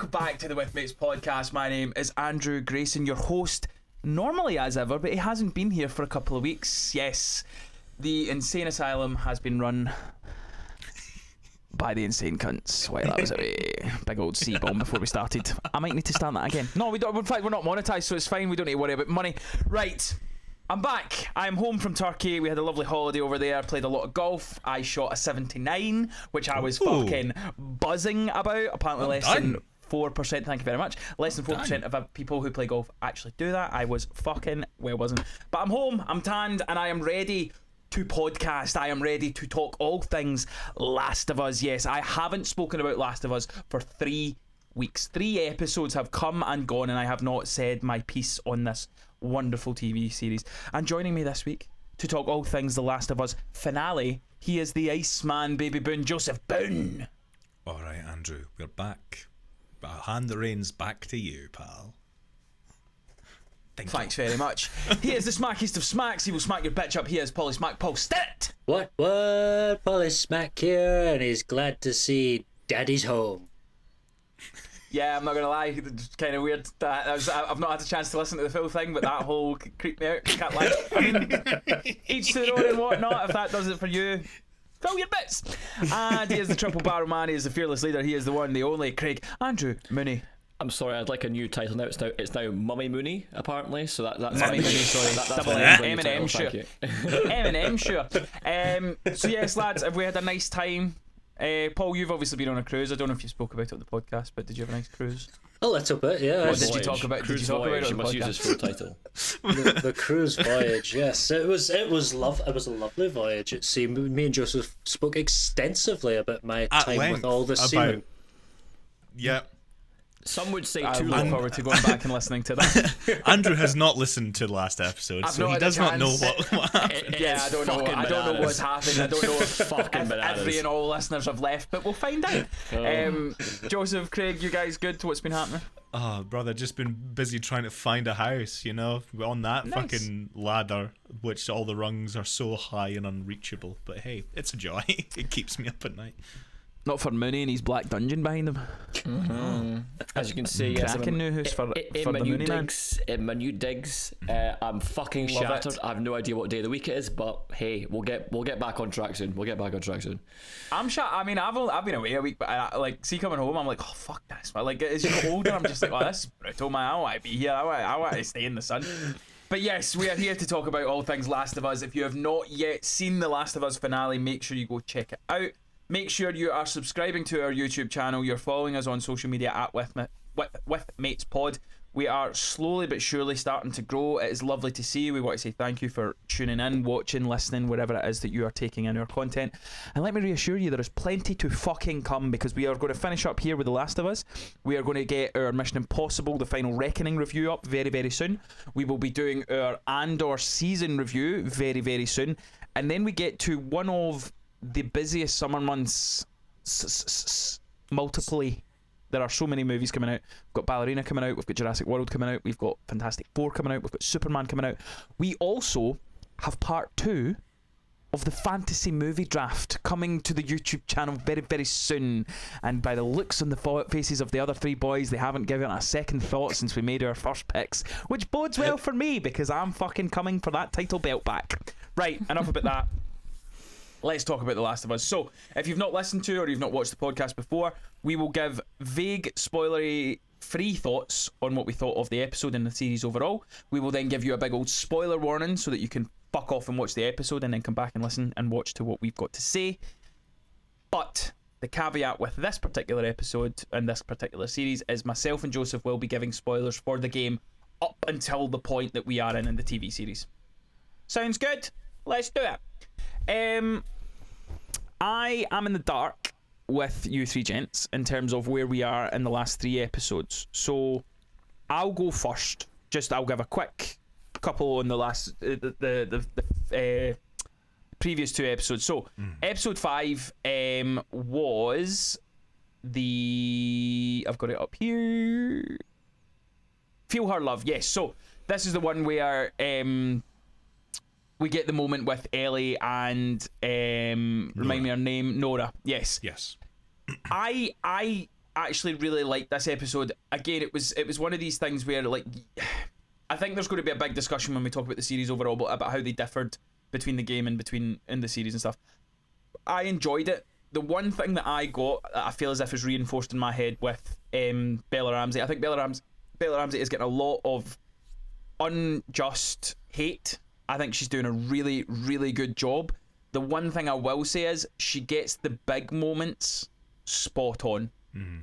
Welcome back to the With Mates podcast. My name is Andrew Grayson, your host, normally as ever, but he hasn't been here for a couple of weeks. Yes, the insane asylum has been run by the insane cunts while I was away. Big old C-bomb before we started. I might need to start that again. No, we don't. In fact, we're not monetized, so it's fine. We don't need to worry about money. Right. I'm back. I'm home from Turkey. We had a lovely holiday over there. Played a lot of golf. I shot a 79, which I was fucking buzzing about. Apparently less than 4%, thank you very much. Less than 4% of people who play golf actually do that. I was fucking, well, wasn't. But I'm home, I'm tanned, and I am ready to podcast. I am ready to talk all things Last of Us. Yes, I haven't spoken about Last of Us for 3 weeks. 3 episodes have come and gone, and I have not said my piece on this wonderful TV series. And joining me this week to talk all things The Last of Us finale, he is the Iceman, baby Boone, Joseph Boone. Alright, Andrew, we're back. But I'll hand the reins back to you, pal. Thanks very much. He is the smackiest of smacks. He will smack your bitch up. He is Polly Smack Paul Stitt. What? Polly Smack here, and he's glad to see Daddy's home. Yeah, I'm not gonna lie, it's kind of weird that I've not had a chance to listen to the full thing, but that whole creeped me out. Can't lie. I mean, each to their own and whatnot. If that does it for you, fill your bits. And he is the triple barrel man. He is the fearless leader. He is the one, the only Craig Andrew Mooney. I'm sorry, I'd like a new title now. It's now Mummy Mooney, apparently. So that's Mummy Mooney. Sorry, that's double M&M. Sure. M&M. Sure. So yes, lads, have we had a nice time? Paul, you've obviously been on a cruise. I don't know if you spoke about it on the podcast, but did you have a nice cruise? A little bit, yeah. What did you talk about? Cruise did you talk voyage, about it on the you must podcast? use his full title. The cruise voyage, yes. It was a lovely voyage. It seemed me and Joseph spoke extensively about my time with all the seamen. Yeah. Some would say I too look long. forward to going back and listening to that. Andrew has not listened to the last episode, so he does not know what happened. Yeah, I don't know. I don't know what's happened. I don't know if Fucking bananas. every and all listeners have left, but we'll find out. Joseph, Craig, you guys good to what's been happening? Oh, brother, just been busy trying to find a house, you know, on that Nice. fucking ladder, which all the rungs are so high and unreachable. But hey, it's a joy. It keeps me up at night. Not for Mooney and his black dungeon behind him. As you can see, yes, Cracking new house for in the my new Mooney man. digs, in my new digs, I'm fucking Love shattered. it. I have no idea what day of the week it is, but hey, we'll get back on track soon. I'm sure. I mean, I've been away a week, but see coming home, I'm like, oh fuck this. But like, as you get older, I'm just like, oh, this is brutal, man. I want to be here. I want to stay in the sun. But yes, we are here to talk about all things Last of Us. If you have not yet seen the Last of Us finale, make sure you go check it out. Make sure you are subscribing to our YouTube channel. You're following us on social media at with Mates Pod. We are slowly but surely starting to grow. It is lovely to see you. We want to say thank you for tuning in, watching, listening, whatever it is that you are taking in our content. And let me reassure you, there is plenty to fucking come, because we are going to finish up here with The Last of Us. We are going to get our Mission Impossible, The Final Reckoning review up very, very soon. We will be doing our Andor season review very, very soon. And then we get to one of the busiest summer months multiply. There are so many movies coming out. We've got Ballerina coming out, we've got Jurassic World coming out, we've got Fantastic Four coming out, we've got Superman coming out. We also have part 2 of the fantasy movie draft coming to the YouTube channel very, very soon. And by the looks on the faces of the other 3 boys, they haven't given it a second thought since we made our first picks, which bodes well for me, because I'm fucking coming for that title belt back. Right, enough about that. Let's talk about The Last of Us. So, if you've not listened to or you've not watched the podcast before, we will give vague, spoilery, free thoughts on what we thought of the episode and the series overall. We will then give you a big old spoiler warning so that you can fuck off and watch the episode and then come back and listen and watch to what we've got to say. But the caveat with this particular episode and this particular series is myself and Joseph will be giving spoilers for the game up until the point that we are in the TV series. Sounds good? Let's do it. I am in the dark with you 3 gents in terms of where we are in the last 3 episodes. So I'll go first. I'll give a quick couple on the last the previous 2 episodes. So episode 5 was I've got it up here. Feel Her Love. Yes. So this is the one where we get the moment with Ellie and remind me her name, Nora. Yes. Yes. I actually really liked this episode. Again, it was one of these things where, like, I think there's going to be a big discussion when we talk about the series overall about how they differed between the game and in the series and stuff. I enjoyed it. The one thing that I got, I feel as if is reinforced in my head with Bella Ramsey. I think Bella Ramsey is getting a lot of unjust hate. I think she's doing a really, really good job. The one thing I will say is she gets the big moments spot on. Mm-hmm.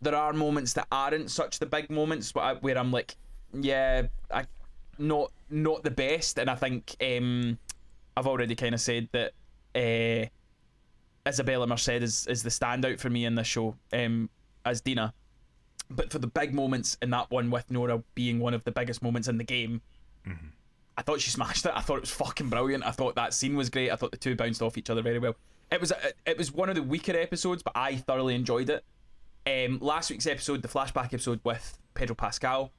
There are moments that aren't such the big moments where I'm like, yeah, not the best. And I think I've already kind of said that Isabella Merced is the standout for me in this show as Dina. But for the big moments in that one, with Nora being one of the biggest moments in the game, mm-hmm. I thought she smashed it. I thought it was fucking brilliant. I thought that scene was great. I thought the two bounced off each other very well. It was one of the weaker episodes, but I thoroughly enjoyed it. Last week's episode, the flashback episode with Pedro Pascal,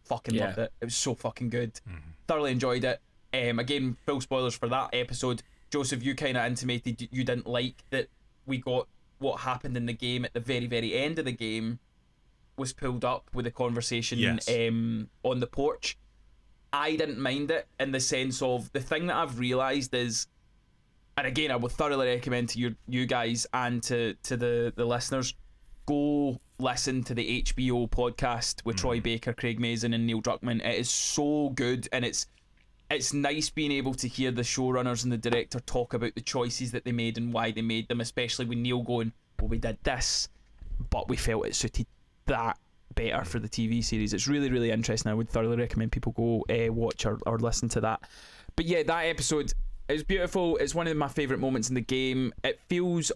fucking loved it. It was so fucking good. Mm-hmm. Thoroughly enjoyed it. Again, full spoilers for that episode. Joseph, you kind of intimated you didn't like that we got what happened in the game at the very, very end of the game was pulled up with the conversation on the porch. I didn't mind it in the sense of the thing that I've realised is, and again I would thoroughly recommend to you guys and to the listeners, go listen to the HBO podcast with Troy Baker, Craig Mazin and Neil Druckmann. It is so good, and it's nice being able to hear the showrunners and the director talk about the choices that they made and why they made them, especially with Neil going, well, we did this but we felt it suited that better for the TV series. It's really, really interesting. I would thoroughly recommend people go watch or listen to that. But yeah, that episode is beautiful. It's one of my favourite moments in the game. It feels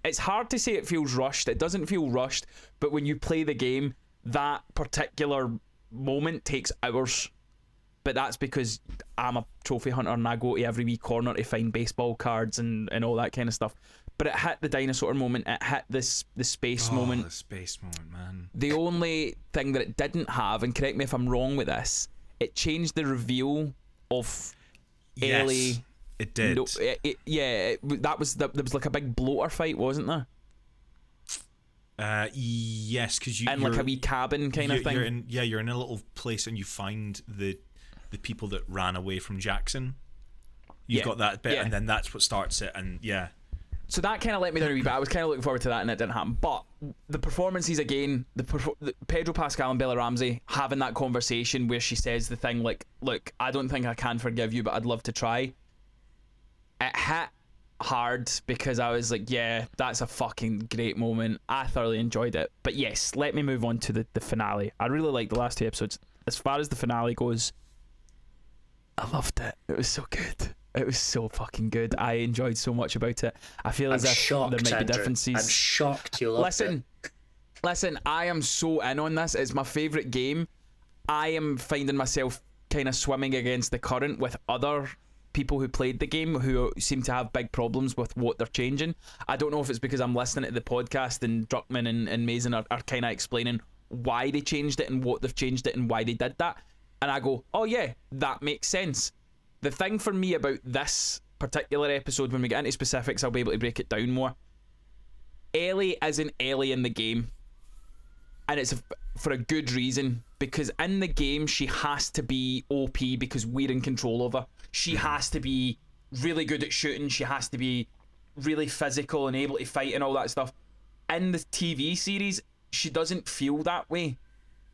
it's hard to say it feels rushed. It doesn't feel rushed, but when you play the game, that particular moment takes hours. But that's because I'm a trophy hunter and I go to every wee corner to find baseball cards and all that kind of stuff. But it hit the dinosaur moment. It hit the space moment. The space moment, man. The only thing that it didn't have, and correct me if I'm wrong with this, it changed the reveal of Ellie. It did. No, there was like a big bloater fight, wasn't there? Yes, because in like a wee cabin kind of thing. You're in a little place and you find the people that ran away from Jackson. You've got that bit, and then that's what starts it, and yeah. So that kind of let me down a wee bit. I was kind of looking forward to that, and it didn't happen. But the performances again, the Pedro Pascal and Bella Ramsey having that conversation where she says the thing like, "Look, I don't think I can forgive you, but I'd love to try." It hit hard because I was like, "Yeah, that's a fucking great moment." I thoroughly enjoyed it. But yes, let me move on to the finale. I really liked the last two episodes. As far as the finale goes, I loved it. It was so good. It was so fucking good. I enjoyed so much about it. I feel as if there might be differences. I'm shocked you loved it. Listen, I am so in on this. It's my favourite game. I am finding myself kind of swimming against the current with other people who played the game who seem to have big problems with what they're changing. I don't know if it's because I'm listening to the podcast and Druckmann and Mazin are kind of explaining why they changed it and what they've changed it and why they did that. And I go, oh yeah, that makes sense. The thing for me about this particular episode, when we get into specifics, I'll be able to break it down more. Ellie isn't Ellie in the game. And it's for a good reason. Because in the game, she has to be OP because we're in control of her. She has to be really good at shooting. She has to be really physical and able to fight and all that stuff. In the TV series, she doesn't feel that way.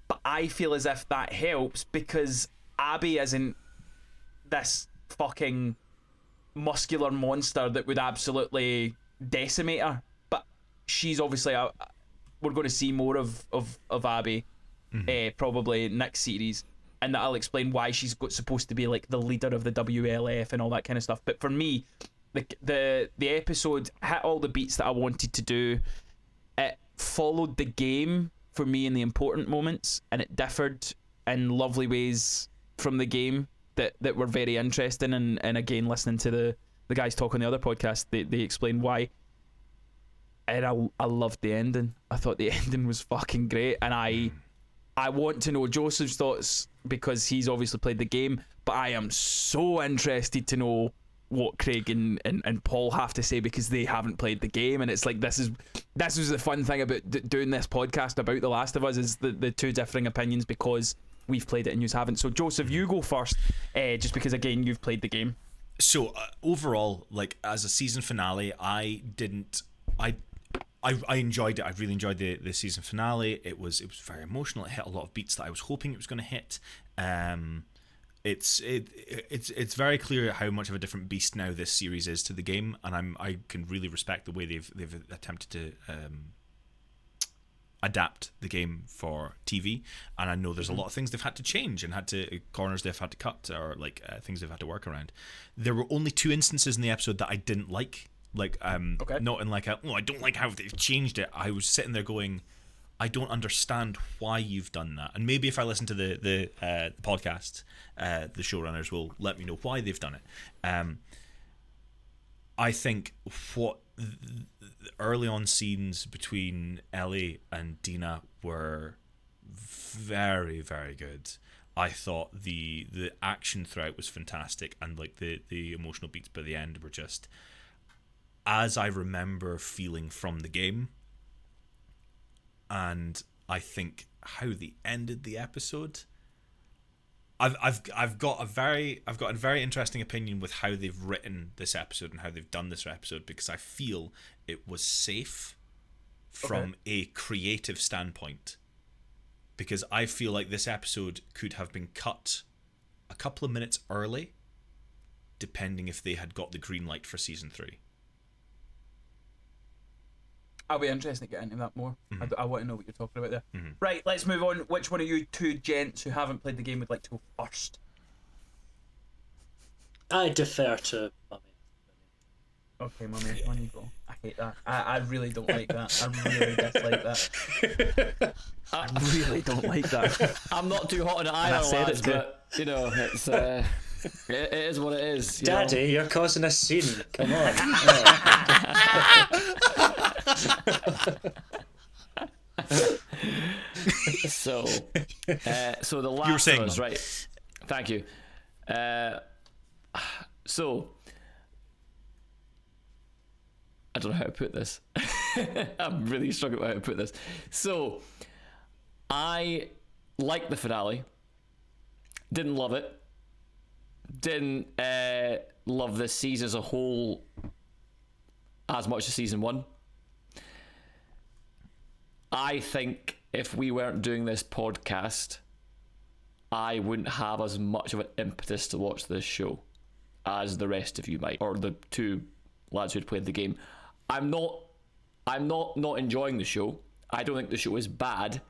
But I feel as if that helps because Abby isn't this fucking muscular monster that would absolutely decimate her. But she's obviously we're going to see more of Abby probably next series, and that'll explain why she's supposed to be like the leader of the WLF and all that kind of stuff. But for me, the episode hit all the beats that I wanted to do. It followed the game for me in the important moments, and it differed in lovely ways from the game that were very interesting. And again, listening to the guys talk on the other podcast, they explain why. And I loved the ending. I thought the ending was fucking great, and I want to know Joseph's thoughts because he's obviously played the game, but I am so interested to know what Craig and Paul have to say because they haven't played the game, and it's like this is the fun thing about doing this podcast about The Last of Us is the two differing opinions because we've played it and you haven't. So Joseph, you go first, just because again you've played the game. So overall, like as a season finale, I enjoyed it. I really enjoyed the season finale. It was very emotional. It hit a lot of beats that I was hoping it was going to hit. It's very clear how much of a different beast now this series is to the game, and I can really respect the way they've attempted to adapt the game for TV. And I know there's a lot of things they've had to change and corners they've had to cut, or like things they've had to work around. There were only 2 instances in the episode that I didn't like. Not in like I don't like how they've changed it. I was sitting there going, I don't understand why you've done that. And maybe if I listen to the podcast, the showrunners will let me know why they've done it. I think what the early on scenes between Ellie and Dina were very, very good. I thought the action throughout was fantastic, and like the emotional beats by the end were just as I remember feeling from the game. And I think how they ended the episode, I've got a very interesting opinion with how they've written this episode and how they've done this episode, because I feel it was safe from a creative standpoint, because I feel like this episode could have been cut a couple of minutes early, depending if they had got the green light for season 3. I'll be interested to get into that more. Mm-hmm. I want to know what you're talking about there. Mm-hmm. Right, let's move on. Which one of you two gents who haven't played the game would like to go first? I defer to Mummy. Okay, Mummy, on you go. I hate that. I really don't like that. I really dislike that. I really don't like that. I'm not too hot on it either, lads, but you know, it's it is what it is. Daddy, you're causing a scene. Come on. So the Last You were saying, of Us, right? Thank you. So I don't know how to put this. I'm really struggling with how to put this. So I liked the finale. Didn't love it. Didn't love this season as a whole as much as season 1. I think if we weren't doing this podcast, I wouldn't have as much of an impetus to watch this show as the rest of you might, or the 2 lads who'd played the game. I'm not enjoying the show. I don't think the show is bad.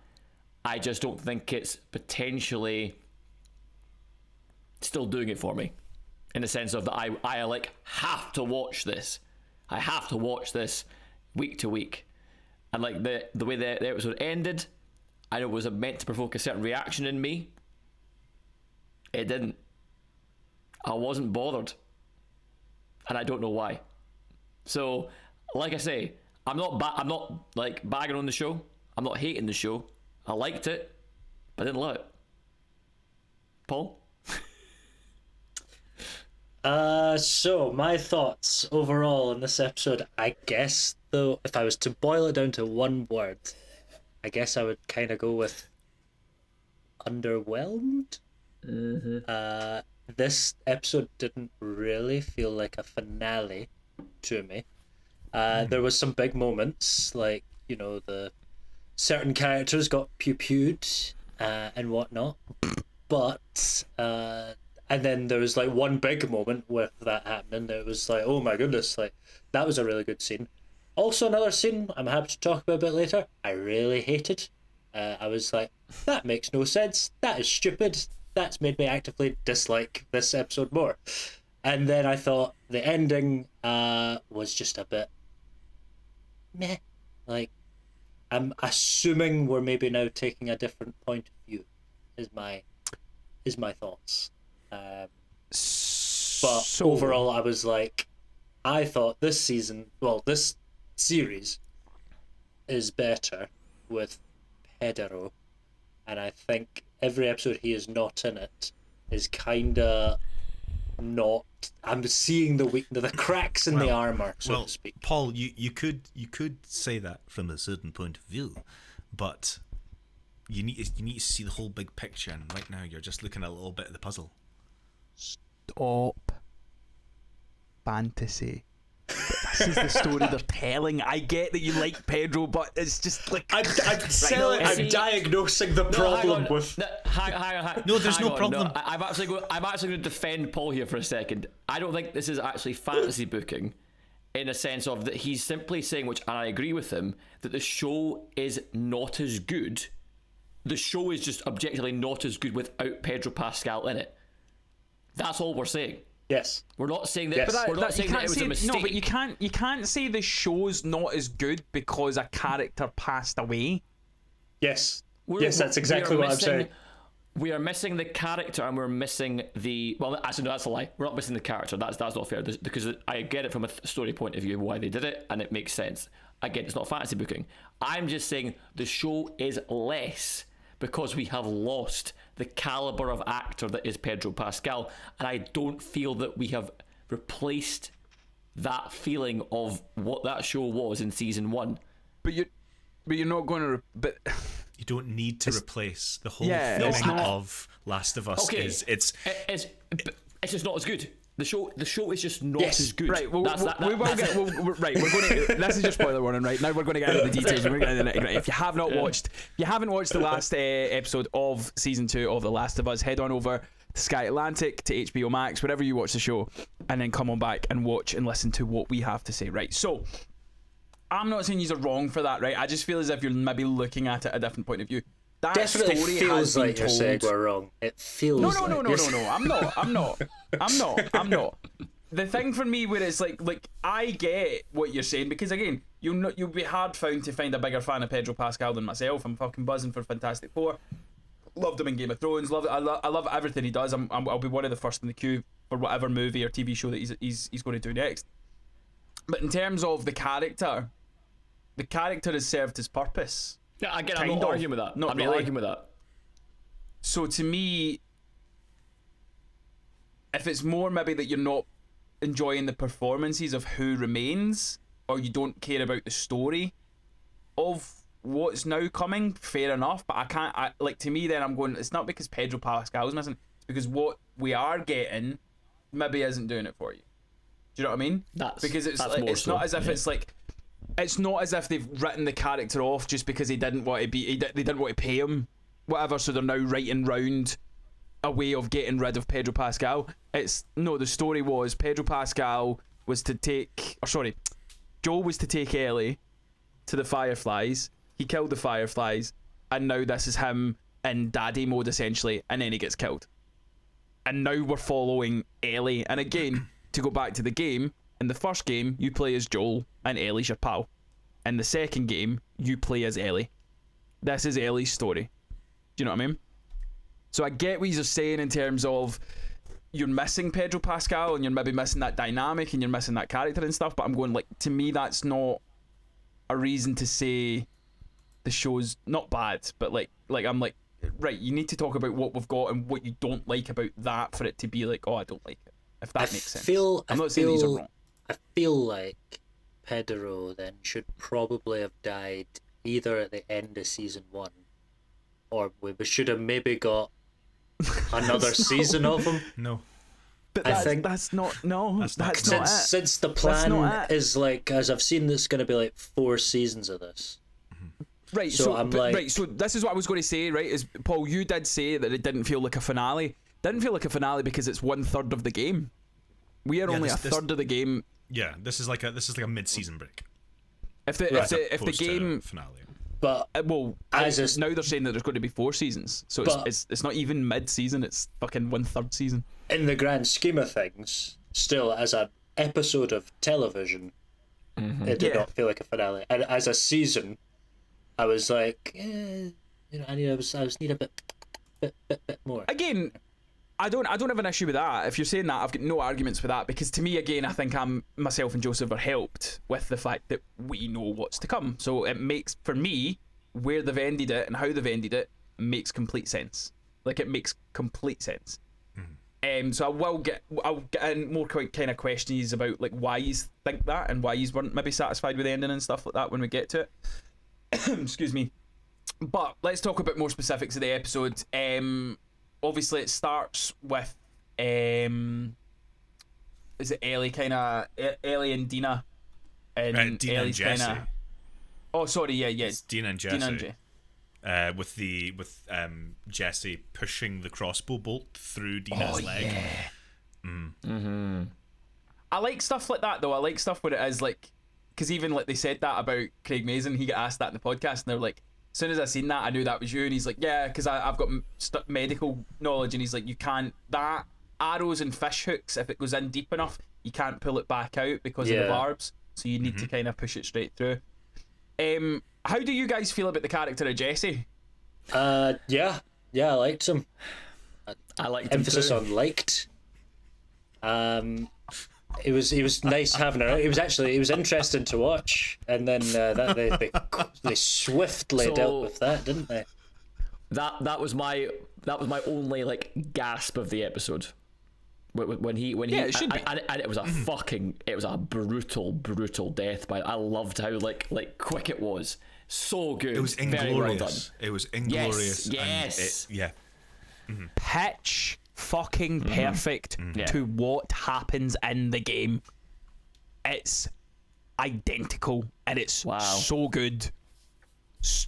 I just don't think it's potentially still doing it for me, in the sense of that I like have to watch this. I have to watch this week to week. And like the way the episode ended, I know it was meant to provoke a certain reaction in me. It didn't. I wasn't bothered, and I don't know why. So, like I say, I'm not like bagging on the show. I'm not hating the show. I liked it, but I didn't love it. Paul? So my thoughts overall on this episode, I guess, though, if I was to boil it down to one word, I guess I would kind of go with underwhelmed. Mm-hmm. This episode didn't really feel like a finale to me. There was some big moments, like, you know, the certain characters got pew-pewed and whatnot, but and then there was like one big moment with that happening. It was like, oh my goodness, like that was a really good scene. Also, another scene I'm happy to talk about a bit later, I really hated. I was like, that makes no sense. That is stupid. That's made me actively dislike this episode more. And then I thought the ending was just a bit meh. Like, I'm assuming we're maybe now taking a different point of view. Is my thoughts. But overall, I was like, I thought this series is better with Pedro, and I think every episode he is not in it is kinda not. I'm seeing the cracks in the armor, so to speak. Paul, you could say that from a certain point of view, but you need to see the whole big picture. And right now, you're just looking at a little bit of the puzzle. Stop fantasy. This is the story they're telling. I get that you like Pedro, but it's just like I'm diagnosing the problem with. Hang on. No, there's no on, problem. No, I'm actually going to defend Paul here for a second. I don't think this is actually fantasy booking, in a sense of that he's simply saying, which and I agree with him, that the show is not as good. The show is just objectively not as good without Pedro Pascal in it. That's all we're saying. Yes. We're not saying that. Yes. We're not saying that it was a mistake. No, but you can't say the show's not as good because a character passed away. Yes. That's exactly what I'm saying. We are missing the character, and we're missing the. Well, actually, no, that's a lie. We're not missing the character. That's not fair. Because I get it from a story point of view why they did it, and it makes sense. Again, it's not fantasy booking. I'm just saying the show is less because we have lost the caliber of actor that is Pedro Pascal, and I don't feel that we have replaced that feeling of what that show was in season 1. But you're not going to. But you don't need to replace the whole it's thing not. of Last of Us. Okay, it's just not as good. The show is just not as good. Right, we're going to. This is your spoiler warning, right? Now we're going to get into the details. We're going to get into the nitty-gritty. If you haven't watched the last episode of season 2 of The Last of Us, head on over to Sky Atlantic, to HBO Max, wherever you watch the show, and then come on back and watch and listen to what we have to say. Right, so I'm not saying you're wrong for that, right? I just feel as if you're maybe looking at it a different point of view. That Definitely story feels has been like you're told. saying we're wrong. It feels No. I'm not. The thing for me where it's like I get what you're saying, because again, you'll be hard found to find a bigger fan of Pedro Pascal than myself. I'm fucking buzzing for Fantastic Four. Loved him in Game of Thrones. I love everything he does. I'll be one of the first in the queue for whatever movie or TV show that he's going to do next. But in terms of the character has served his purpose. Yeah, again, I'm not arguing with that. I'm not arguing with that. So to me, if it's more maybe that you're not enjoying the performances of who remains, or you don't care about the story of what's now coming, fair enough. But to me then I'm going, it's not because Pedro Pascal's missing, it's because what we are getting maybe isn't doing it for you. Do you know what I mean? Because it's not as if it's like. It's not as if they've written the character off just because they didn't want to pay him, whatever. So they're now writing round a way of getting rid of Pedro Pascal. The story was Pedro Pascal was to take, Joel was to take Ellie to the Fireflies. He killed the Fireflies, and now this is him in daddy mode essentially, and then he gets killed. And now we're following Ellie, and again, to go back to the game. In the first game, you play as Joel and Ellie's your pal. In the second game, you play as Ellie. This is Ellie's story. Do you know what I mean? So I get what you're saying in terms of you're missing Pedro Pascal and you're maybe missing that dynamic and you're missing that character and stuff, but I'm going, to me that's not a reason to say the show's not bad, but I'm like, right, you need to talk about what we've got and what you don't like about that for it to be like, oh, I don't like it. If that makes sense. I'm not saying these are wrong. I feel like Pedro then should probably have died either at the end of season 1, or we should have maybe got another season of him. No. But that's not it. Since the plan is like, as I've seen, there's going to be like 4 seasons of this. Right, so this is what I was going to say, right, is Paul, you did say that it didn't feel like a finale. Didn't feel like a finale because it's 1/3 of the game. We are only a third of the game. Yeah, this is like a mid-season break. If the game finale, but now they're saying that there's going to be 4 seasons, so it's not even mid-season. It's fucking 1/3 season. In the grand scheme of things, still as an episode of television, it did not feel like a finale. And as a season, I was like, I need a bit more. Again, I don't have an issue with that. If you're saying that, I've got no arguments with that, because to me, again, I think myself and Joseph are helped with the fact that we know what's to come. So it makes, for me, where they've ended it and how they've ended it makes complete sense. Like, it makes complete sense. So I'll get in more kind of questions about like why you think that and why you weren't maybe satisfied with the ending and stuff like that when we get to it. Excuse me. But let's talk a bit more specifics of the episode. Obviously it starts with is it Ellie Ellie and Dina and Dina Ellie's and Jesse. kinda, oh sorry, yeah, It's Dina and Jesse. Dina and With Jesse pushing the crossbow bolt through Dina's leg. Yeah. Mm-hmm. I like stuff like that though. I like stuff where it is like, because even like they said that about Craig Mazin, he got asked that in the podcast, and they're like, as soon as I seen that, I knew that was you. And he's like, yeah, because I've got medical knowledge, and he's like, you can't, that arrows and fish hooks, if it goes in deep enough, you can't pull it back out because of the barbs, so you need to kind of push it straight through. How do you guys feel about the character of Jesse? Yeah, I liked him. I liked him Emphasis too. on liked. It was nice having her. It was interesting to watch, and then they swiftly dealt with that, didn't they? That was my only like gasp of the episode. When he it should be. and it was a brutal death. But I loved how like quick it was. So good. It was Very well done. inglorious. It was inglorious. Yes. Pitch fucking perfect to what happens in the game. It's identical and it's so good.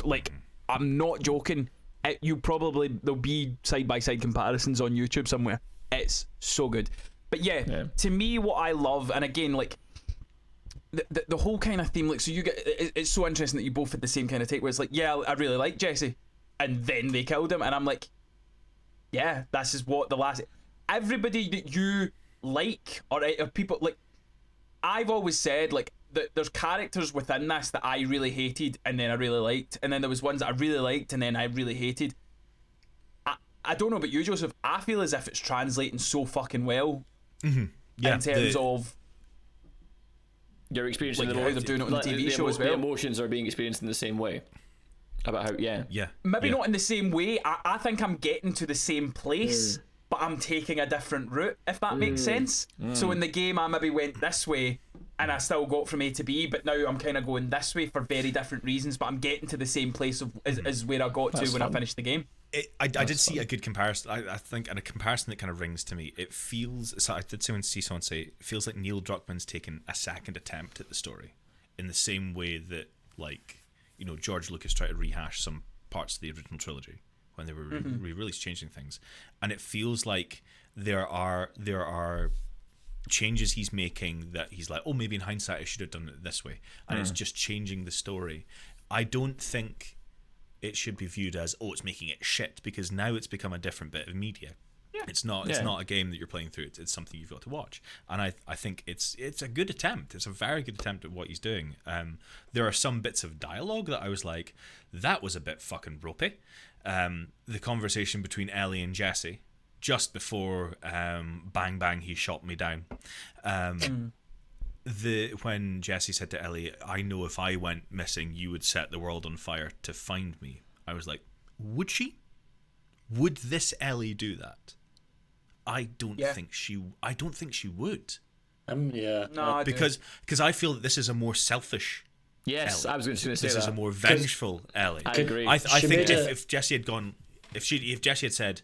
Like, I'm not joking. There'll be side by side comparisons on YouTube somewhere. It's so good. But yeah, to me, what I love, and again, like the whole kind of theme, like, so you get, it's so interesting that you both had the same kind of take where it's like, yeah, I really like Jesse, and then they killed him, and I'm like, yeah, this is what the last, everybody that you like, or people like, I've always said like that there's characters within this that I really hated and then I really liked, and then there was ones that I really liked and then I really hated. I don't know about you, Joseph. I feel as if it's translating so fucking well in terms of you're experiencing like the how they're doing it on the TV show as well. The emotions are being experienced in the same way. About how maybe not in the same way. I think I'm getting to the same place, but I'm taking a different route, if that makes sense. So in the game I maybe went this way and I still got from A to B, but now I'm kind of going this way for very different reasons, but I'm getting to the same place as where I got to when I finished the game. I did see a good comparison. I think, and a comparison that kind of rings to me. It feels, so I did see someone say, it feels like Neil Druckmann's taken a second attempt at the story, in the same way that, like, you know, George Lucas tried to rehash some parts of the original trilogy when they were re-released, changing things, and it feels like there are changes he's making that he's like, oh, maybe in hindsight I should have done it this way, and it's just changing the story. I don't think it should be viewed as, oh, it's making it shit, because now it's become a different bit of media. It's not a game that you're playing through. It's something you've got to watch, and I think it's a good attempt. It's a very good attempt at what he's doing. There are some bits of dialogue that I was like, that was a bit fucking ropey. The conversation between Ellie and Jesse just before bang bang he shot me down. When Jesse said to Ellie, I know if I went missing you would set the world on fire to find me, I was like, would she? Would this Ellie do that? I don't think she would. No, because I feel that this is a more selfish Yes, Ellie. I was going to say This that. is a more vengeful Ellie. I agree. I think made if Jesse had gone, if Jesse had said,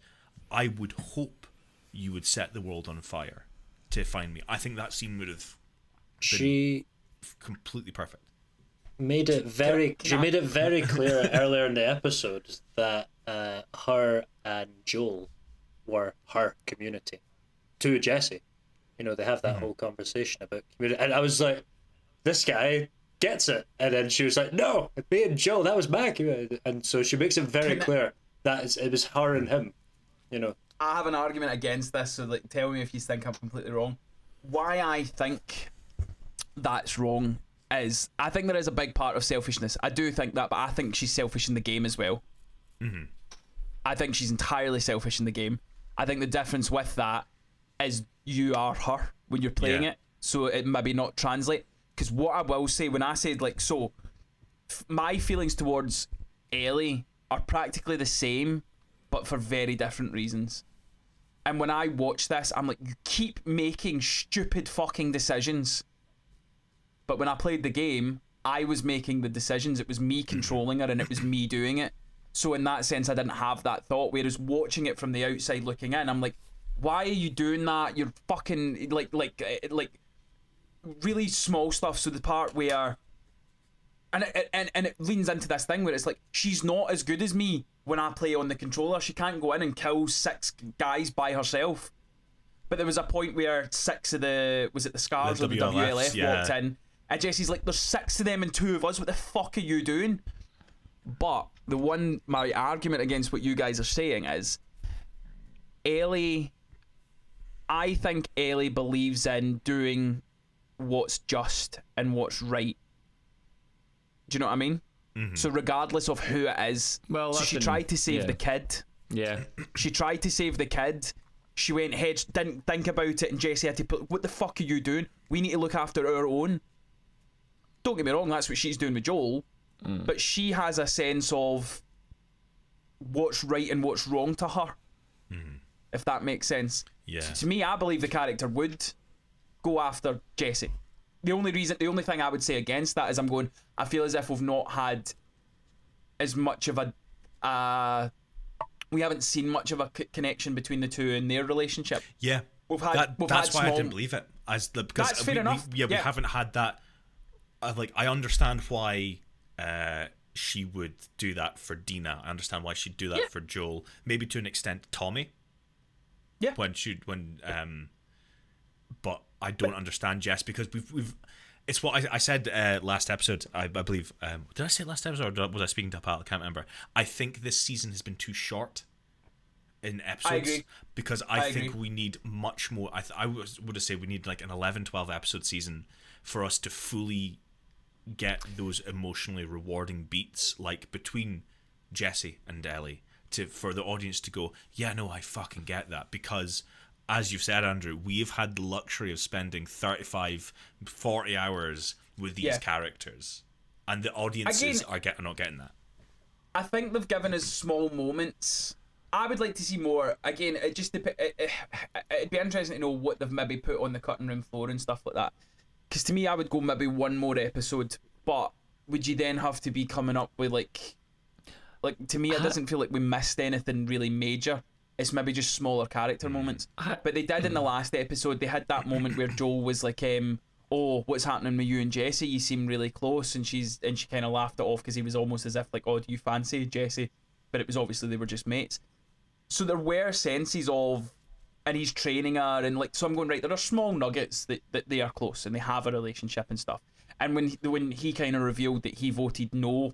I would hope you would set the world on fire to find me, I think that scene would have been completely perfect. Made it very clear earlier in the episode that her and Joel were her community to Jesse. You know, they have that whole conversation about community, and I was like, this guy gets it. And then she was like, no, me and Joel, that was my community. And so she makes it very clear that it was her and him. You know, I have an argument against this, so like, tell me if you think I'm completely wrong. Why I think that's wrong is, I think there is a big part of selfishness. I do think that, but I think she's selfish in the game as well. I think she's entirely selfish in the game. I think the difference with that is you are her when you're playing it, so it maybe not translate. Because what I will say, when I said, like, so my feelings towards Ellie are practically the same, but for very different reasons. And when I watch this, I'm like, you keep making stupid fucking decisions. But when I played the game, I was making the decisions. It was me controlling her, and it was me doing it. So in that sense, I didn't have that thought. Whereas watching it from the outside looking in, I'm like, why are you doing that? You're fucking like really small stuff. So the part where, and it leans into this thing where it's like, she's not as good as me when I play on the controller. She can't go in and kill 6 guys by herself. But there was a point where 6 of the Scars or the WLF walked in, and Jesse's like, there's 6 of them and 2 of us. What the fuck are you doing? But my argument against what you guys are saying is, Ellie, I think Ellie believes in doing what's just and what's right. Do you know what I mean? Mm-hmm. So regardless of who it is, well, so she tried to save the kid. Yeah. She tried to save the kid. She went ahead, didn't think about it, and Jesse had to put, what the fuck are you doing? We need to look after our own. Don't get me wrong, that's what she's doing with Joel. But she has a sense of what's right and what's wrong to her. If that makes sense. Yeah. So to me, I believe the character would go after Jesse. The only thing I would say against that is I feel as if we've not had as much of we haven't seen much of a connection between the two in their relationship. Yeah. That's why I didn't believe it. Because that's fair enough. We haven't had that. I understand why she would do that for Dina. I understand why she'd do that for Joel. Maybe to an extent, Tommy. Yeah. But I don't understand Jess, because we've. It's what I said last episode. I believe. Did I say it last episode, or was I speaking to a pal? I can't remember. I think this season has been too short in episodes. I agree. Because I think we need much more. I would say we need like an 11, 12 episode season for us to fully get those emotionally rewarding beats, like between Jesse and Ellie, for the audience to go, yeah, no, I fucking get that. Because as you've said, Andrew, we've had the luxury of spending 35, 40 hours with these characters, and the audiences are not getting that. I think they've given us small moments. I would like to see more. Again, it'd be interesting to know what they've maybe put on the cutting room floor and stuff like that. Because to me, I would go maybe one more episode, but would you then have to be coming up with like to me, it doesn't feel like we missed anything really major. It's maybe just smaller character moments. But they did in the last episode. They had that moment where Joel was like, "Oh, what's happening with you and Jesse? You seem really close," and she kind of laughed it off because he was almost as if like, "Oh, do you fancy Jesse?" But it was obviously they were just mates. So there were senses of, and he's training her, and like, so I'm going, right, there are small nuggets that they are close and they have a relationship and stuff. And when he kind of revealed that he voted no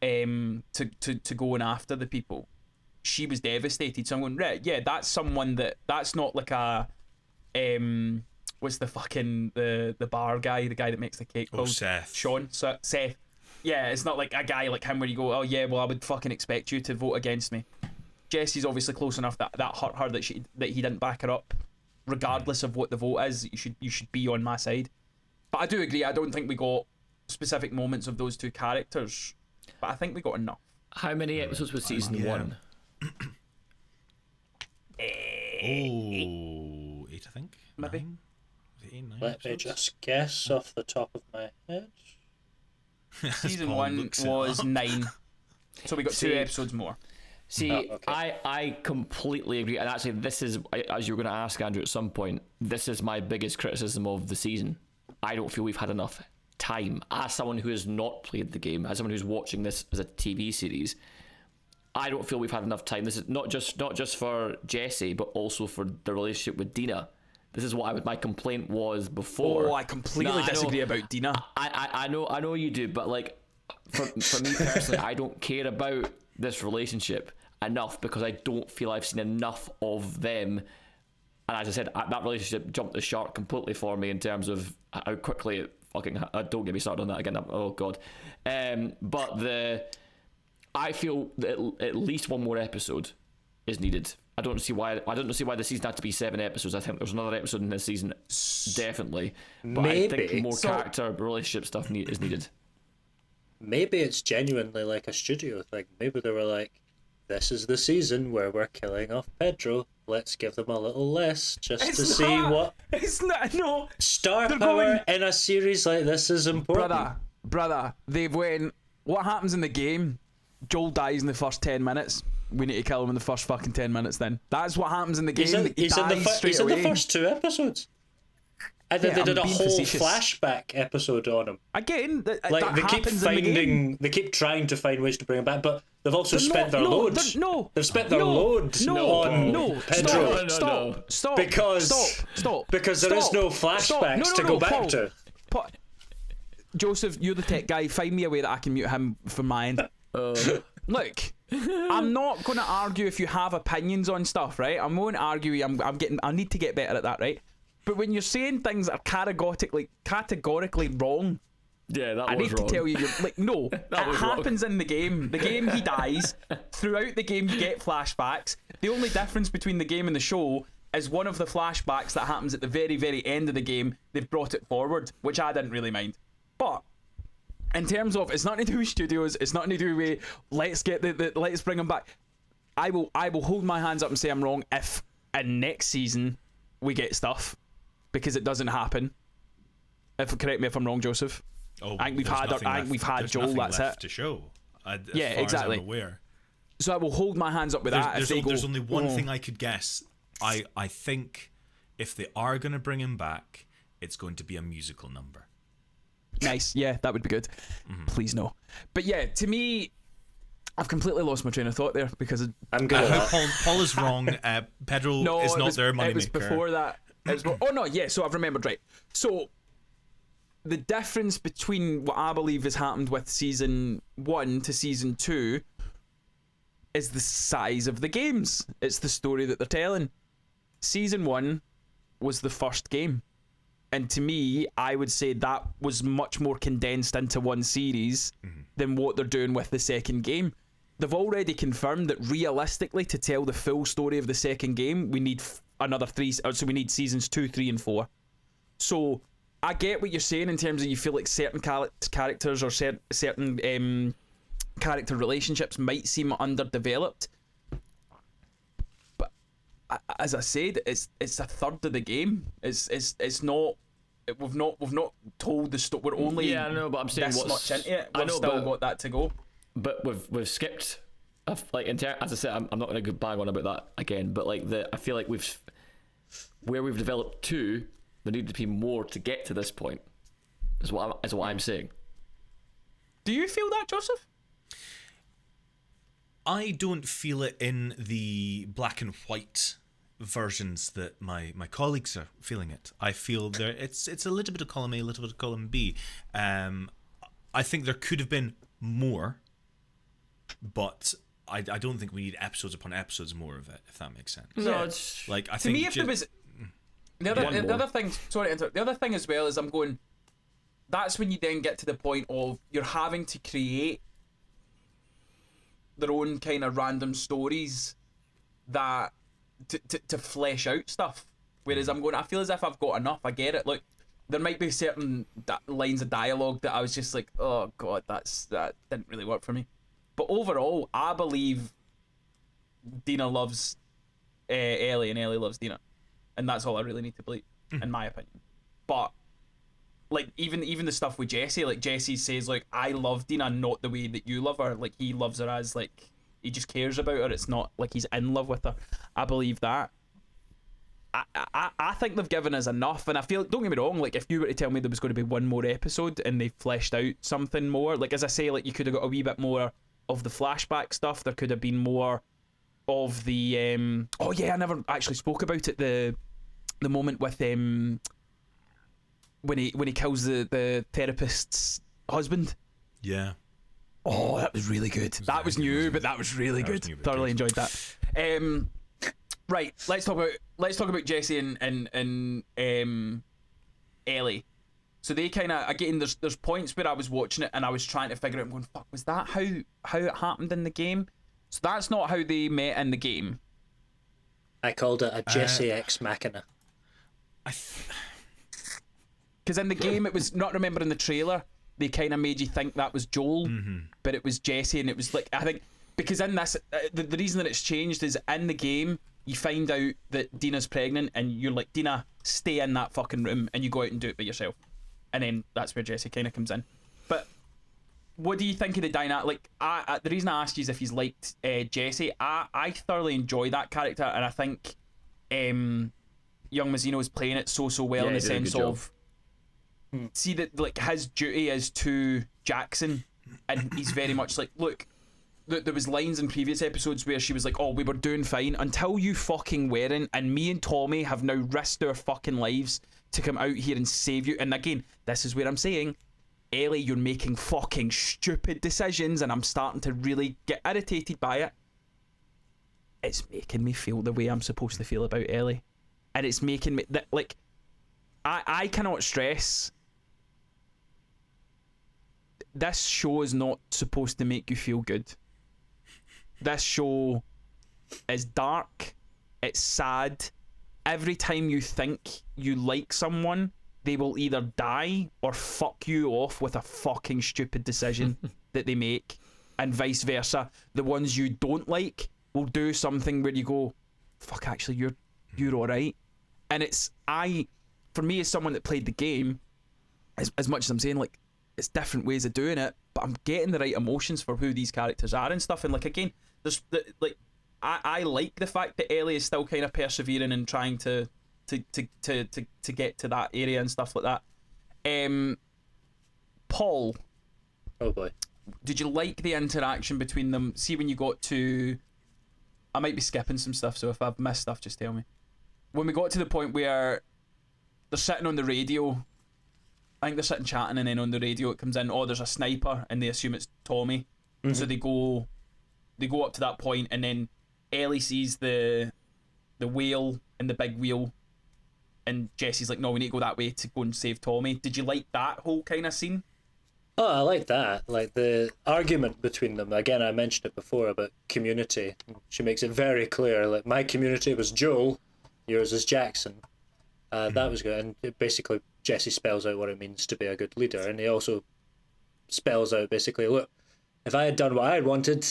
to going after the people, she was devastated. So I'm going, right, yeah, that's someone that's not like a what's the fucking the bar guy, the guy that makes the cake called? Seth. Seth. Yeah, it's not like a guy like him where you go, oh yeah, well I would fucking expect you to vote against me. Jesse's obviously close enough that hurt her that he didn't back her up, regardless of what the vote is. You should be on my side. But I do agree. I don't think we got specific moments of those two characters, but I think we got enough. How many episodes was season 1? 8, I think. Maybe. 9? Was it 8, 9 Let me episodes? just guess off the top of my head. Season Paul 1 looks it was up. 9, so we got 2 episodes more. See, okay. I completely agree. And actually, this is, as you were going to ask, Andrew, at some point, this is my biggest criticism of the season. I don't feel we've had enough time. As someone who has not played the game, as someone who's watching this as a TV series, I don't feel we've had enough time. This is not just for Jesse, but also for the relationship with Dina. This is what my complaint was before. Oh, I completely disagree about Dina. I know you do, but like for me personally, I don't care about this relationship enough because I don't feel I've seen enough of them. And as I said, that relationship jumped the shark completely for me in terms of how quickly it fucking. Don't get me started on that again. Oh god. But I feel that at least one more episode is needed. I don't see why the season had to be 7 episodes. I think there's another episode in this season, definitely. But Maybe. I think more character relationship stuff is needed. Maybe it's genuinely like a studio thing. Maybe they were like, this is the season where we're killing off Pedro. Let's give them a little less just to It's see not- what It's not. No, star They're power going- in a series like this is important. brother. They've went. What happens in the game? Joel dies in the first 10 minutes. We need to kill him in the first fucking 10 minutes. Then that's what happens in the game. He dies straight he's in away. the first 2 episodes. And then Yeah, they I'm did a being whole facetious. flashback episode on him. Again, Like that they keep happens in the game. they keep trying to find ways to bring him back, but they've also They're spent not- their no, loads. they're- no, they've spent their no, loads no, on no, Pedro. Stop. Because- stop. because there is no flashbacks to go back Paul. to. Joseph, you're the tech guy. Find me a way that I can mute him from my end. Look, I'm not going to argue if you have opinions on stuff, right? I'm going to argue. I need to get better at that, right? But when you're saying things that are categorically wrong, Yeah, that I was need wrong. to tell you, you're like, no, it was wrong. happens in the game. The game he dies. Throughout the game you get flashbacks. The only difference between the game and the show is one of the flashbacks that happens at the very, very end of the game, they've brought it forward, which I didn't really mind. But in terms of, it's nothing to do with studios, it's nothing to do with let's bring them back. I will hold my hands up and say I'm wrong if in next season we get stuff, because it doesn't happen. Correct me if I'm wrong, Joseph. Oh, I think we've there's had nothing left- we've had there's Joel. nothing That's left it. to show. As Yeah, far exactly. As I'm aware. So I will hold my hands up with that. If There's they only go, one "Oh, thing I could guess. I think if they are going to bring him back, it's going to be a musical number. Nice, yeah, that would be good. Please no. But yeah, to me, I've completely lost my train of thought there because I'm good at that. Paul is wrong. Pedro no, is it not was, their moneymaker. it was before that. Oh no, yeah. So I've remembered right. So the difference between what I believe has happened with season 1 to season 2 is the size of the games. It's the story that they're telling. Season 1 was the first game. And to me, I would say that was much more condensed into one series than what they're doing with the second game. They've already confirmed that realistically, to tell the full story of the second game, we need another 3. So we need seasons 2, 3, and 4. So I get what you're saying in terms of you feel like certain characters or certain character relationships might seem underdeveloped. But as I said, it's a third of the game. It's not. We've not told the story. We're only Yeah, I know, but I'm saying this what's- much into it. I We've know, still but- got that to go. But we've skipped, like as I said, I'm not going to go bang on about that again. But like I feel like where we've developed to, there needed to be more to get to this point. Is what I'm saying. Do you feel that, Joseph? I don't feel it in the black and white versions that my colleagues are feeling it. I feel it's a little bit of column A, a little bit of column B. I think there could have been more, but I don't think we need episodes upon episodes more of it, if that makes sense. No, Yeah. it's Like I To think me, if there was the other thing, sorry to interrupt. The other thing as well is I'm going. That's when you then get to the point of you're having to create their own kind of random stories that to flesh out stuff. Whereas I'm going, I feel as if I've got enough. I get it. Look, there might be certain lines of dialogue that I was just like, oh god, that didn't really work for me. But overall, I believe Dina loves Ellie and Ellie loves Dina, and that's all I really need to believe, in my opinion. But like even the stuff with Jesse, like Jesse says, like, I love Dina not the way that you love her. Like he loves her as like he just cares about her. It's not like he's in love with her. I believe that. I think they've given us enough, and I feel, don't get me wrong, like if you were to tell me there was going to be one more episode and they fleshed out something more, like as I say, like you could have got a wee bit more of the flashback stuff. There could have been more of the oh yeah, I never actually spoke about it, the moment with when he kills the therapist's husband. yeah. Oh, that was really good. That was new, but that was really That was good. new, but Thoroughly good. enjoyed that. Right, let's talk about Jesse and Ellie. So they kind of, again, there's points where I was watching it and I was trying to figure out, going, fuck, was that how it happened in the game? So that's not how they met in the game. I called it a Jesse Ex Machina. Because in the game, it was, not remembering the trailer, they kind of made you think that was Joel, but it was Jesse, and it was like, I think because in this, the reason that it's changed is in the game you find out that Dina's pregnant, and you're like, Dina, stay in that fucking room, and you go out and do it by yourself, and then that's where Jesse kind of comes in. But what do you think of the dynamic? Like, the reason I asked you is if he's liked Jesse. I thoroughly enjoy that character, and I think young Mazzino is playing it so well in the sense of see that like his duty is to Jackson, and he's very much like, look, there was lines in previous episodes where she was like, oh, we were doing fine until you fucking weren't, and me and Tommy have now risked our fucking lives to come out here and save you. And again, this is where I'm saying, Ellie, you're making fucking stupid decisions, and I'm starting to really get irritated by it. It's making me feel the way I'm supposed to feel about Ellie, and it's making me like, I cannot stress, this show is not supposed to make you feel good. This show is dark, it's sad. Every time you think you like someone, they will either die or fuck you off with a fucking stupid decision that they make, and vice versa. The ones you don't like will do something where you go, fuck, actually you're alright. And it's, for me, as someone that played the game, as much as I'm saying like it's different ways of doing it, but I'm getting the right emotions for who these characters are and stuff. And like, again, there's like, I like the fact that Ellie is still kind of persevering and trying to get to that area and stuff like that. Paul, oh boy, did you like the interaction between them? See, when you got to, I might be skipping some stuff, so if I've missed stuff, just tell me. When we got to the point where they're sitting on the radio, I think they're sitting chatting, and then on the radio it comes in, oh, there's a sniper, and they assume it's Tommy. So they go up to that point, and then Ellie sees the whale and the big wheel, and Jesse's like, no, we need to go that way to go and save Tommy. Did you like that whole kind of scene? Oh, I like that. Like the argument between them. Again, I mentioned it before about community. She makes it very clear. Like, my community was Joel, yours is Jackson. That was good. And basically, Jesse spells out what it means to be a good leader. And he also spells out, basically, look, if I had done what I had wanted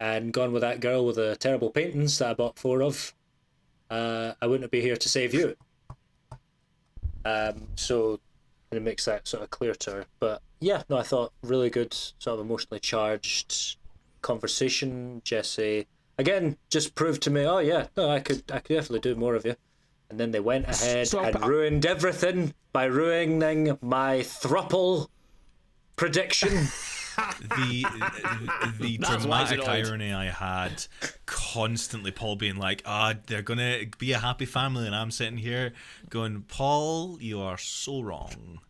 and gone with that girl with the terrible paintings that I bought 4 of, I wouldn't be here to save you. So it makes that sort of clear to her. But yeah, no, I thought really good, sort of emotionally charged conversation. Jesse, again, just proved to me, oh yeah, no, I could definitely do more of you. And then they went ahead and ruined everything by ruining my thruple prediction. the dramatic irony I had constantly, Paul being like, they're gonna be a happy family, and I'm sitting here going, Paul, you are so wrong.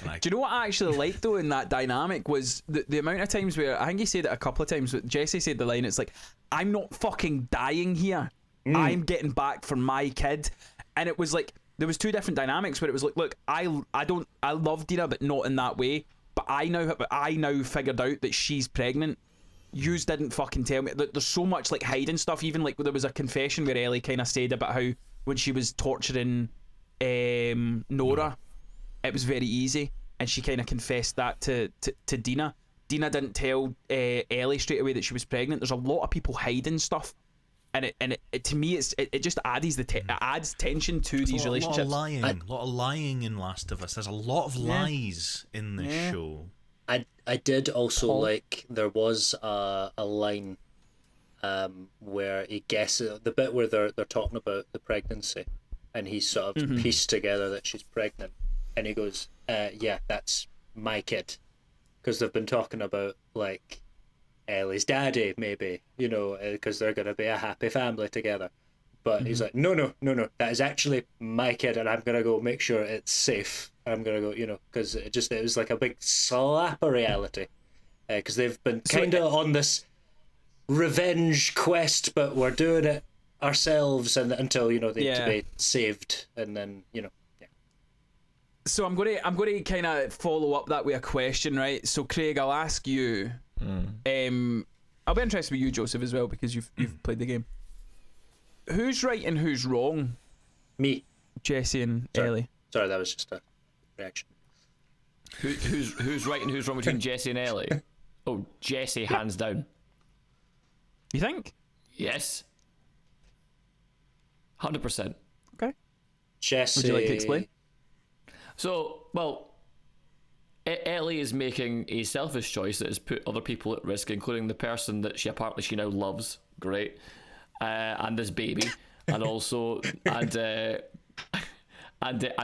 Like, do you know what I actually liked though in that dynamic was the amount of times where, I think he said it a couple of times, but Jesse said the line, it's like, I'm not fucking dying here, I'm getting back for my kid. And it was like, there was 2 different dynamics where it was like, look, I love Dina, but not in that way. But I now figured out that she's pregnant. Yous didn't fucking tell me. There's so much like hiding stuff. Even like there was a confession where Ellie kind of said about how when she was torturing Nora, it was very easy, and she kind of confessed that to Dina. Dina didn't tell Ellie straight away that she was pregnant. There's a lot of people hiding stuff. And it to me, it just adds it adds tension to these relationships. A lot of lying in Last of Us. There's a lot of lies in this show. I did also like, there was a line where he guesses the bit where they're talking about the pregnancy, and he sort of pieced together that she's pregnant, and he goes, yeah, that's my kid, because they've been talking about like Ellie's daddy, maybe, you know, because they're going to be a happy family together. But he's like, no, that is actually my kid, and I'm going to go make sure it's safe. I'm going to go, you know, because it was like a big slap of reality. Because they've been kind of on this revenge quest, but we're doing it ourselves until, you know, they need to be saved. And then, you know, yeah. So I'm going to kind of follow up that with a question, right? So Craig, I'll ask you. I'll be interested with you, Joseph, as well, because you've played the game. Who's right and who's wrong? Me. Jesse and Ellie. Sorry, that was just a reaction. Who's right and who's wrong between Jesse and Ellie? Oh, Jesse, hands down. You think? Yes. 100%. Okay. Jesse. Would you like to explain? So, well, Ellie is making a selfish choice that has put other people at risk, including the person that she now loves. Great. And this baby. And also, and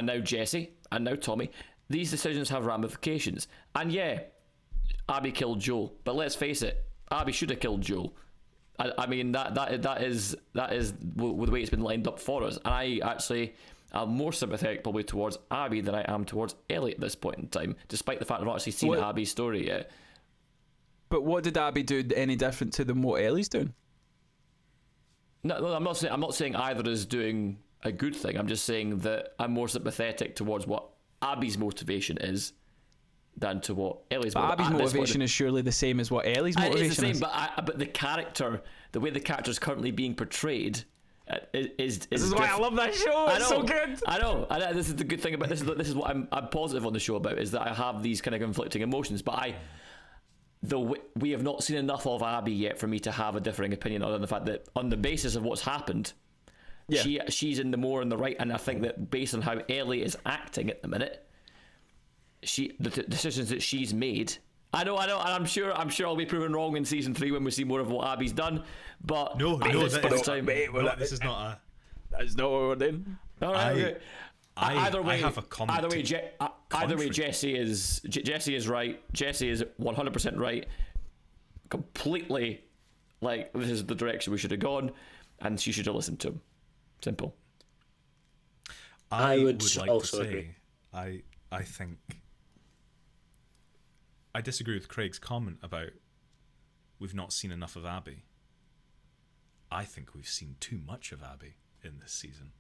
now Jesse, and now Tommy. These decisions have ramifications. And yeah, Abby killed Joel, but let's face it, Abby should have killed Joel. I mean that is the way it's been lined up for us. And I actually am more sympathetic probably towards Abby than I am towards Ellie at this point in time, despite the fact I've not actually seen Abby's story yet. But what did Abby do any different to than what Ellie's doing? No, I'm not saying either is doing a good thing. I'm just saying that I'm more sympathetic towards what Abby's motivation is than to what Ellie's. But Abby's motivation is surely the same as what Ellie's motivation is. It's the same, is. but the character, the way the character is currently being portrayed, is This is why I love that show. It's so good. I know. This is the good thing about this. Is what I'm positive on the show about, is that I have these kind of conflicting emotions. But we have not seen enough of Abby yet for me to have a differing opinion, other than the fact that on the basis of what's happened, she's in the right, and I think that based on how Ellie is acting at the minute, the decisions that she's made. I know, and I'm sure I'll be proven wrong in season 3 when we see more of what Abby's done. But this is not a. That's not what we're doing. All right. Okay. Either way, I have a comment. Either way, Jesse is right. Jesse is 100% right. Completely, like, this is the direction we should have gone, and she should have listened to him. Simple. I would like also to say, agree. I think I disagree with Craig's comment about we've not seen enough of Abby. I think we've seen too much of Abby in this season.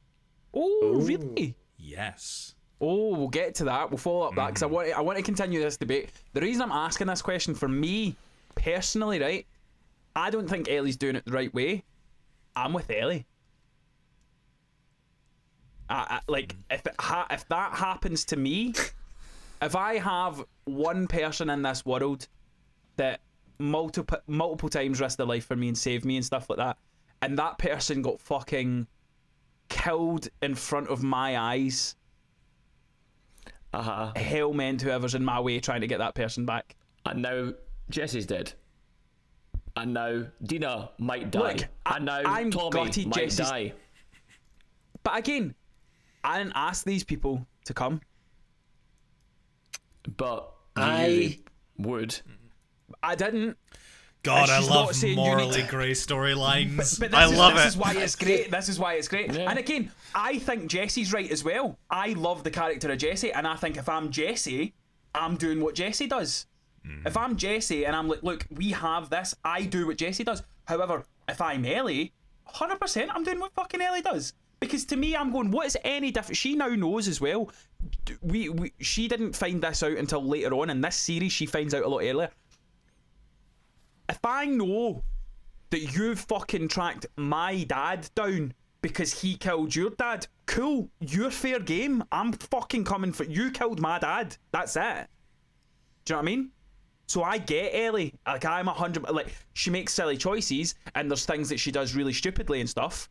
Oh, really? Yes. Oh, we'll get to that. We'll follow up that because I want to continue this debate. The reason I'm asking this question, for me personally, right, I don't think Ellie's doing it the right way. I'm with Ellie. If that happens to me, if I have one person in this world that multiple times risked their life for me and saved me and stuff like that, and that person got fucking killed in front of my eyes, hell meant whoever's in my way trying to get that person back. And now Jesse's dead. And now Dina might die. Look, and now I'm Tommy gutted might Jesse's... die. But again, I didn't ask these people to come. But I would. I didn't. God, I she's love not saying morally grey storylines. But I love this it. is why it's great. This is why it's great. Yeah. And again, I think Jesse's right as well. I love the character of Jesse, and I think if I'm Jesse, I'm doing what Jesse does. If I'm Jesse and I'm like, look, we have this, I do what Jesse does. However, if I'm Ellie, 100% I'm doing what fucking Ellie does. Because to me, I'm going, what is any different? She now knows as well. She didn't find this out until later on in this series. She finds out a lot earlier. If I know that you fucking tracked my dad down because he killed your dad, cool, you're fair game. I'm fucking coming for you. Killed my dad. That's it. Do you know what I mean? So I get Ellie. Like, I'm 100. Like, she makes silly choices, and there's things that she does really stupidly and stuff.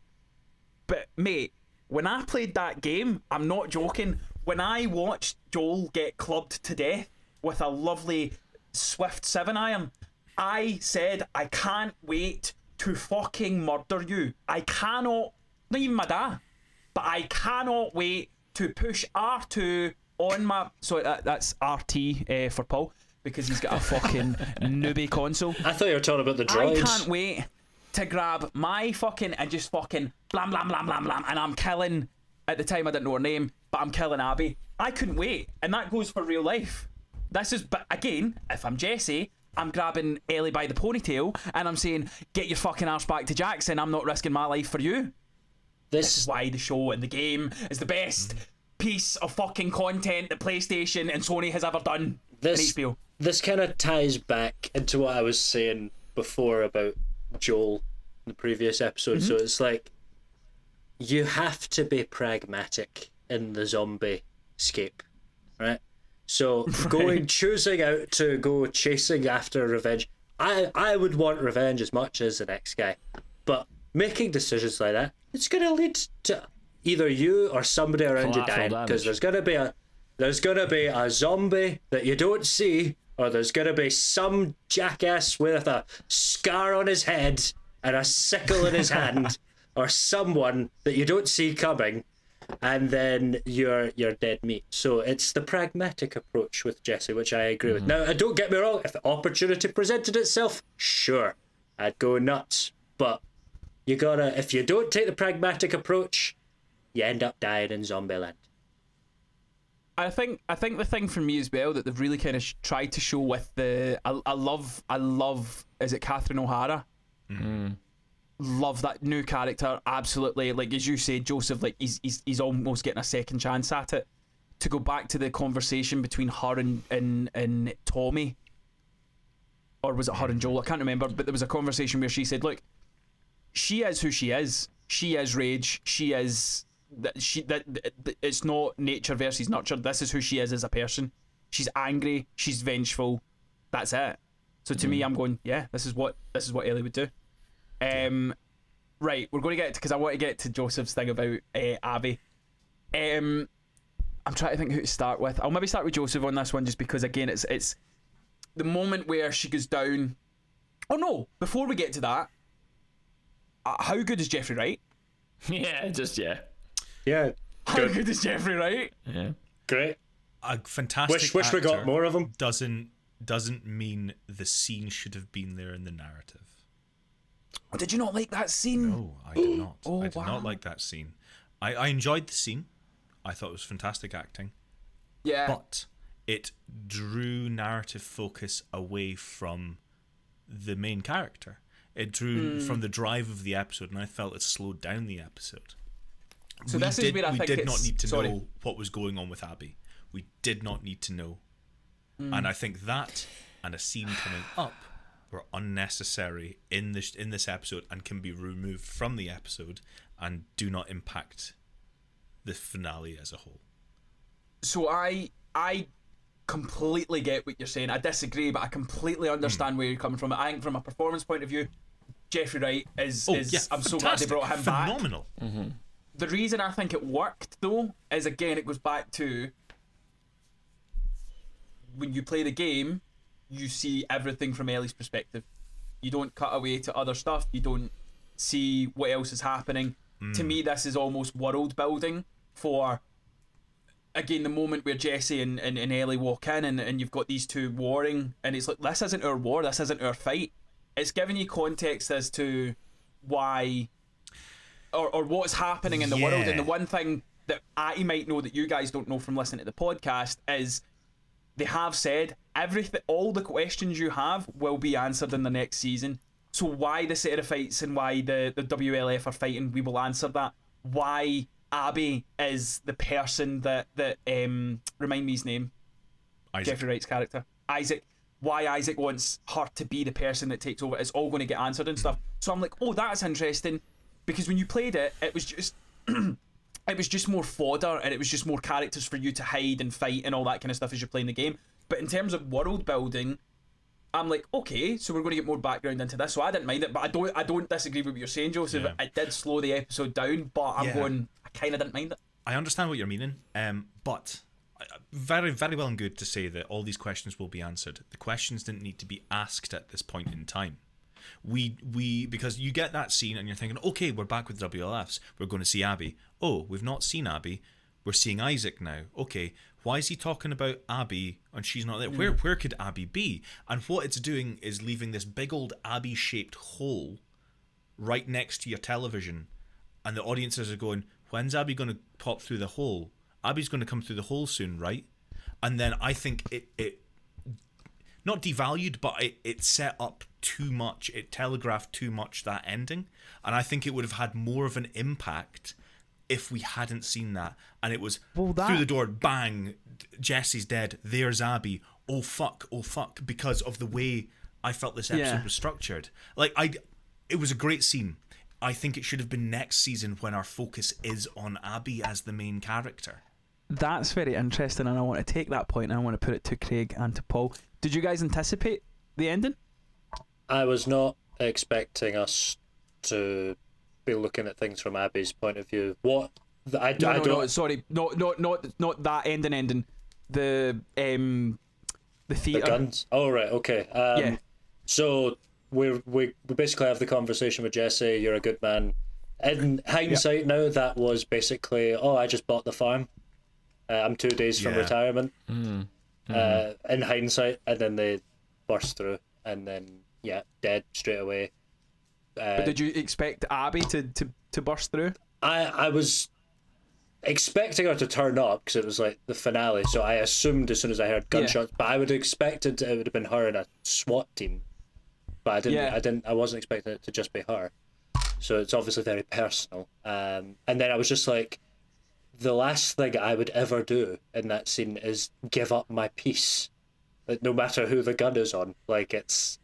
But mate, when I played that game, I'm not joking. When I watched Joel get clubbed to death with a lovely swift 7-iron, I said, I can't wait to fucking murder you. I cannot, not even my dad, but I cannot wait to push R2 on my, so that's RT for Paul, because he's got a fucking newbie console. I thought you were talking about the droids. I can't wait to grab my fucking and just fucking blam blam blam blam blam, and I'm killing, at the time I didn't know her name, but I'm killing Abby. I couldn't wait, and that goes for real life. This is, but again, if I'm Jesse, I'm grabbing Ellie by the ponytail and I'm saying, get your fucking arse back to Jackson, I'm not risking my life for you. This is why the show and the game is the best piece of fucking content that PlayStation and Sony has ever done. This kind of ties back into what I was saying before about Joel in the previous episode. So it's like, you have to be pragmatic in the zombie scape, right? So choosing out to go chasing after revenge, I would want revenge as much as the next guy, but making decisions like that, it's going to lead to either you or somebody around you dying, because there's going to be a zombie that you don't see, or there's going to be some jackass with a scar on his head and a sickle in his hand, or someone that you don't see coming, and then you're dead meat. So it's the pragmatic approach with Jesse, which I agree with. Now, don't get me wrong, if the opportunity presented itself, sure, I'd go nuts. But if you don't take the pragmatic approach, you end up dying in Zombieland. I think the thing for me as well that they've really kind of tried to show with I love is it Catherine O'Hara? Love that new character, absolutely. Like as you said, Joseph, like he's almost getting a second chance at it. To go back to the conversation between her and Tommy, or was it her and Joel? I can't remember, but there was a conversation where she said, "Look, she is who she is. She is rage. She is that. It's not nature versus nurture. This is who she is as a person. She's angry. She's vengeful. That's it." So to me, I'm going, yeah, this is what Ellie would do. Right, we're going to get because I want to get to Joseph's thing about Abby. I'm trying to think who to start with. I'll maybe start with Joseph on this one, just because again, it's the moment where she goes down. Oh no! Before we get to that, how good is Jeffrey Wright? Yeah. How good is Jeffrey Wright? Yeah, great. A fantastic. Wish we got more of them. Doesn't mean the scene should have been there in the narrative. Oh, did you not like that scene? No, I did not. I did wow. not like that scene. I enjoyed the scene. I thought it was fantastic acting. Yeah. But it drew narrative focus away from the main character. It drew from the drive of the episode, and I felt it slowed down the episode. So this is where I think we did not need to know what was going on with Abby. We did not need to know. And I think that and a scene coming up were unnecessary in this episode and can be removed from the episode and do not impact the finale as a whole. So I completely get what you're saying. I disagree, but I completely understand where you're coming from. I think from a performance point of view, Jeffrey Wright is I'm so glad they brought him back. Phenomenal. The reason I think it worked though is, again, it goes back to when you play the game, you see everything from Ellie's perspective. You don't cut away to other stuff. You don't see what else is happening. To me, this is almost world building for, again, the moment where Jesse and Ellie walk in and you've got these two warring, and it's like, this isn't our war, this isn't our fight. It's giving you context as to why or what's happening in the world. And the one thing that I might know that you guys don't know from listening to the podcast is they have said all the questions you have will be answered in the next season. So why the set of fights and why the WLF are fighting, we will answer that. Why Abby is the person that remind me his name, Isaac. Jeffrey Wright's character, Isaac. Why Isaac wants her to be the person that takes over, it's all going to get answered and stuff. So I'm like, oh, that's interesting, because when you played it, it was just it was just more fodder, and it was just more characters for you to hide and fight and all that kind of stuff as you're playing the game. But in terms of world building, I'm like, okay, so we're going to get more background into this. So I didn't mind it, but I don't disagree with what you're saying, Joseph. Yeah. It did slow the episode down, but I kind of didn't mind it. I understand what you're meaning, but very, very well and good to say that all these questions will be answered. The questions didn't need to be asked at this point in time. We because you get that scene and you're thinking, okay, we're back with WLFs. We're going to see Abby. Oh, we've not seen Abby. We're seeing Isaac now. Okay, why is he talking about Abby and she's not there? Where could Abby be? And what it's doing is leaving this big old Abby-shaped hole right next to your television, and the audiences are going, when's Abby going to pop through the hole? Abby's going to come through the hole soon, right? And then I think it not devalued, but it set up too much. It telegraphed too much that ending, and I think it would have had more of an impact if we hadn't seen that. And it was through the door, bang, Jesse's dead, there's Abby, oh fuck, because of the way I felt this episode was structured. Like, it was a great scene. I think it should have been next season when our focus is on Abby as the main character. That's very interesting, and I want to take that point and I want to put it to Craig and to Paul. Did you guys anticipate the ending? I was not expecting us to be looking at things from Abby's point of view. What I don't. No, sorry, not that ending. The The theater. guns. Oh right, okay. Yeah. So we basically have the conversation with Jesse. You're a good man. In hindsight, now that was basically, I just bought the farm. I'm 2 days from retirement. In hindsight, and then they burst through, and then dead straight away. But did you expect Abby to burst through? I was expecting her to turn up because it was like the finale, so I assumed as soon as I heard gunshots, but I would have expected it would have been her and a SWAT team, but I wasn't expecting it to just be her, so it's obviously very personal. And then I was just like, the last thing I would ever do in that scene is give up my peace, like, no matter who the gun is on. Like, it's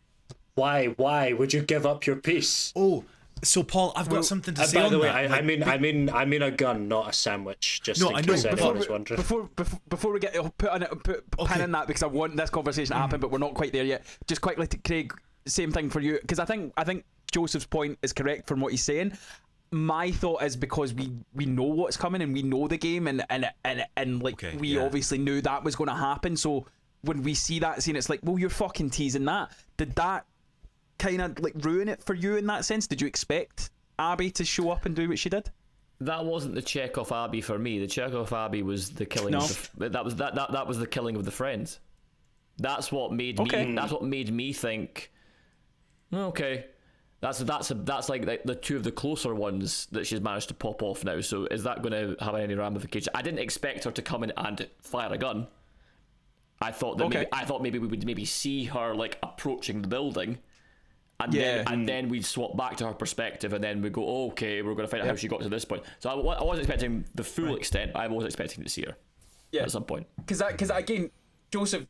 why would you give up your peace? Oh, so Paul, I've got something to say by on the way, that. I mean a gun, not a sandwich. Just No, in I know. case anyone was wondering. Before we get put a pin in that, because I want this conversation to happen, but we're not quite there yet. Just quickly, to Craig, same thing for you, because I think Joseph's point is correct from what he's saying. My thought is, because we know what's coming and we know the game, and obviously knew that was going to happen. So when we see that scene, it's like, well, you're fucking teasing that. Did that kind of like ruin it for you in that sense? Did you expect Abby to show up and do what she did? That wasn't the check off Abby for me. The check off Abby was the killing. No. That was the killing of the friends. That's what made me. That's what made me think. Okay, that's like the two of the closer ones that she's managed to pop off now. So is that going to have any ramifications? I didn't expect her to come in and fire a gun. I thought that maybe we would maybe see her like approaching the building. And then we'd swap back to her perspective, and then we go, okay, we're going to find out how she got to this point. So I wasn't expecting the full extent. I was expecting to see her at some point. Because again, Joseph,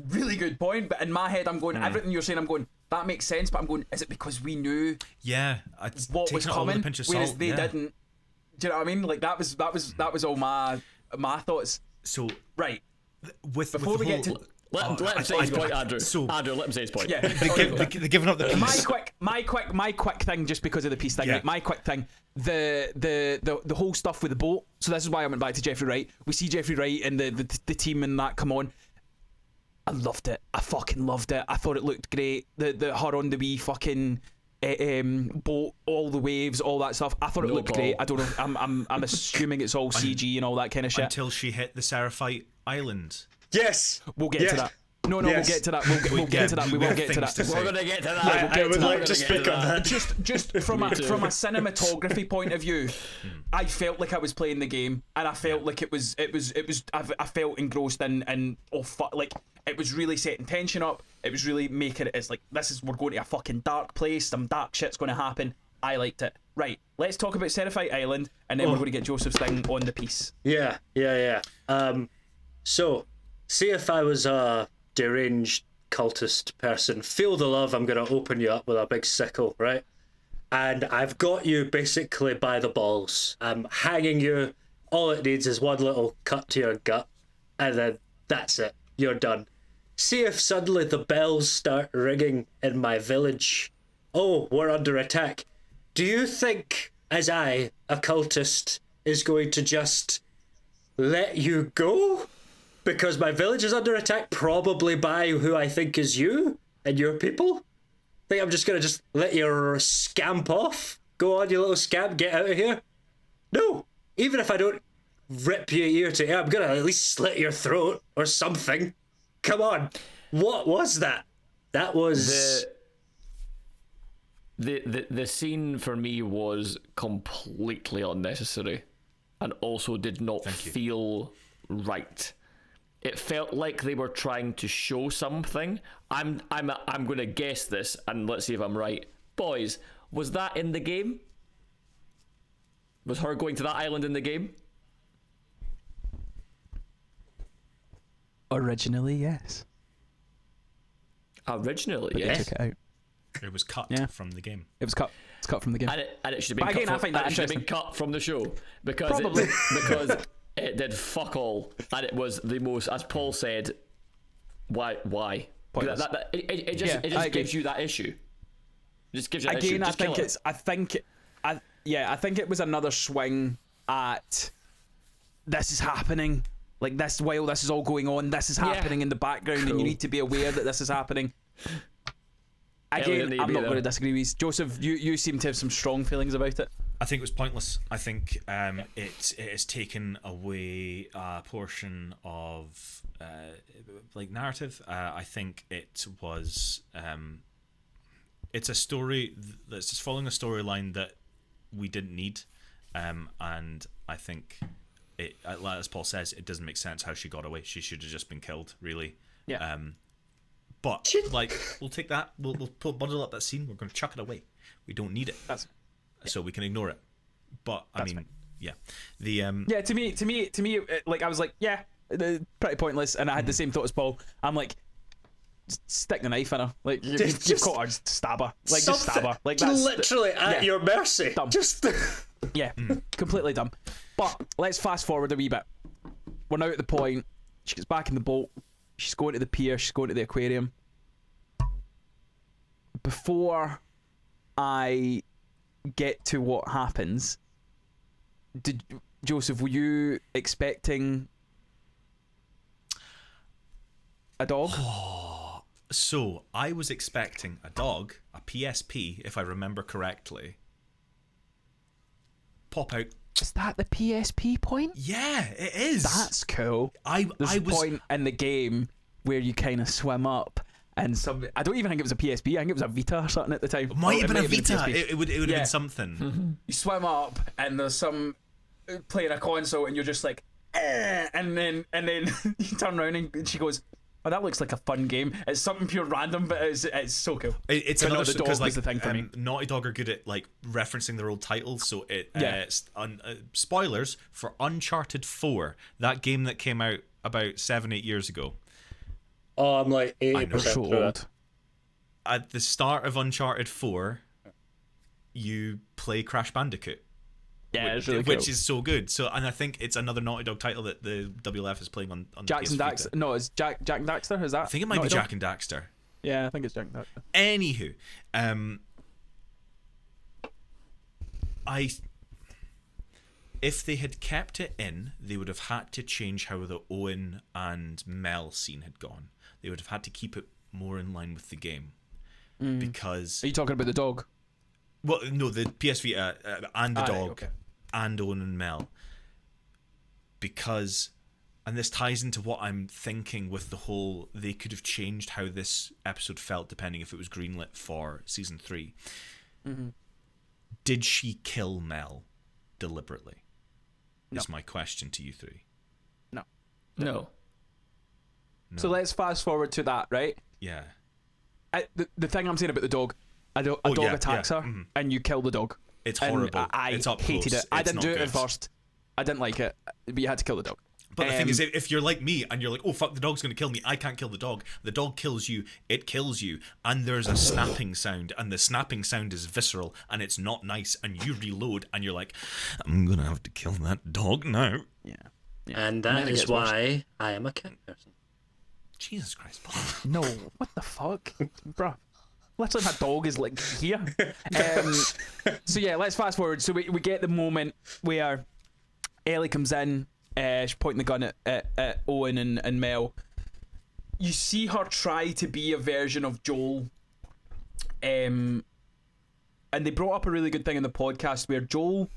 really good point. But in my head, I'm going, everything you're saying, I'm going, that makes sense. But I'm going, is it because we knew what was coming, whereas they didn't? Do you know what I mean? Like that was all my thoughts. So right, before we get to. Let him say his point, Andrew. Andrew, let him say his point. Yeah, they're giving up the piece. My quick thing, just because of the piece thing. Yeah. Right? My quick thing, the whole stuff with the boat. So this is why I went back to Jeffrey Wright. We see Jeffrey Wright and the team and that come on. I loved it. I fucking loved it. I thought it looked great. The her on the wee fucking boat, all the waves, all that stuff. I thought it looked great. I don't know. I'm assuming it's all CG and all that kind of shit. Until she hit the Seraphite Island. Yes, we'll get to that. No, we'll get to that. We'll get to that. We will get to that. We're going to get to that. I would like to speak on that. Just from a cinematography point of view, I felt like I was playing the game, and I felt like it was. I felt engrossed in like it was really setting tension up. It was really making it. It's like we're going to a fucking dark place. Some dark shit's going to happen. I liked it. Right, let's talk about Seraphite Island, and then we're going to get Joseph's thing on the piece. Yeah. So, see if I was a deranged cultist person. Feel the love, I'm going to open you up with a big sickle, right? And I've got you basically by the balls. I'm hanging you. All it needs is one little cut to your gut, and then that's it. You're done. See if suddenly the bells start ringing in my village. Oh, we're under attack. Do you think, as a cultist, is going to just let you go? Because my village is under attack, probably by who I think is you and your people? Think I'm just going to let you scamp off? Go on, you little scamp, get out of here? No! Even if I don't rip you ear to ear, I'm going to at least slit your throat or something. Come on. What was that? That was... The scene for me was completely unnecessary and also did not feel right. It felt like they were trying to show something. I'm going to guess this, and let's see if I'm right. Boys, was that in the game? Was her going to that island in the game? Originally, yes. Originally, but yes. They took it out. It was cut from the game. It was cut. It's cut from the game. And it should have been cut from the show because it did fuck all, and it was the most, as Paul said. Why? pointless. It just Yeah, it I just agree. gives you that issue. It just gives you that Again, issue. I Just think kill it's. I think it was another swing at this is happening. Like this, while this is all going on, this is happening in the background, and Cool. you need to be aware that this is happening. Ellie didn't Again, need to I'm be not there. going to disagree with you. Joseph. You seem to have some strong feelings about it. I think it was pointless. I think it has taken away a portion of like narrative. I think it was it's a story that's just following a storyline that we didn't need, and I think it, as Paul says, it doesn't make sense how she got away. She should have just been killed, really. Yeah. But like, we'll take that. We'll bundle up that scene. We're going to chuck it away. We don't need it. So we can ignore it. But I mean, yeah, the Yeah, to me, like I was like, yeah, pretty pointless, and I had the same thought as Paul. I'm like, just stick the knife in her, like you've caught her, just stab her, like just stab her, like that's literally at your mercy. Dumb. Just yeah, completely dumb. But let's fast forward a wee bit. We're now at the point. She gets back in the boat. She's going to the pier. She's going to the aquarium. Before I get to what happens, Joseph, were you expecting a dog? so I was expecting a dog, a PSP, if I remember correctly, pop out. Is that the PSP point? Yeah, it is. That's cool. I There's a was point in the game where you kind of swim up, and I don't even think it was a PSP. I think it was a Vita or something at the time. might have been a might Vita. PSP. It would have Yeah. been something. You swim up, and there's some playing a console, and you're just like, and then you turn around and she goes, "Oh, that looks like a fun game." It's something pure random, but it's so cool. It's But no, another the dog because was the thing for me. Naughty Dog are good at like referencing their old titles. So Yeah. Spoilers for Uncharted 4, that game that came out about 7-8 years ago. oh, I'm like 80% So through it. old. At the start of Uncharted 4, you play Crash Bandicoot. Yeah, it's really cool. Which is so good. So, and I think it's another Naughty Dog title that the WLF is playing on Jack and PS Daxter. Vita. No, it's Jack and Daxter. Is that? I think it might Naughty be Dog? Jack and Daxter. Yeah, I think it's Jack and Daxter. Anywho, if they had kept it in, they would have had to change how the Owen and Mel scene had gone. They would have had to keep it more in line with the game. Because Are you talking about the dog? well, no, the PS Vita and the Ah, right, dog okay. and Owen and Mel. Because, and this ties into what I'm thinking with the whole, they could have changed how this episode felt depending if it was greenlit for season 3. Mm-hmm. Did she kill Mel deliberately? No. Is my question to you three. No. So let's fast forward to that, right? Yeah. The thing I'm saying about the dog, a dog yeah, attacks yeah, her, and you kill the dog. It's And horrible. I It's up hated close. it. I It's didn't not do it at good. first. I didn't like it, but you had to kill the dog. But the thing is, if you're like me and you're like, oh fuck, the dog's going to kill me, I can't kill the dog kills you, it kills you, and there's a snapping sound, and the snapping sound is visceral, and it's not nice, and you reload, and you're like, I'm going to have to kill that dog now. Yeah. And then that it is gets worse. why I am a cat person. Jesus Christ, Paul. No, what the fuck, bruh? Literally, my dog is like here. So yeah, let's fast forward. So we get the moment where Ellie comes in. She's pointing the gun at Owen and Mel. You see her try to be a version of Joel. And they brought up a really good thing in the podcast where Joel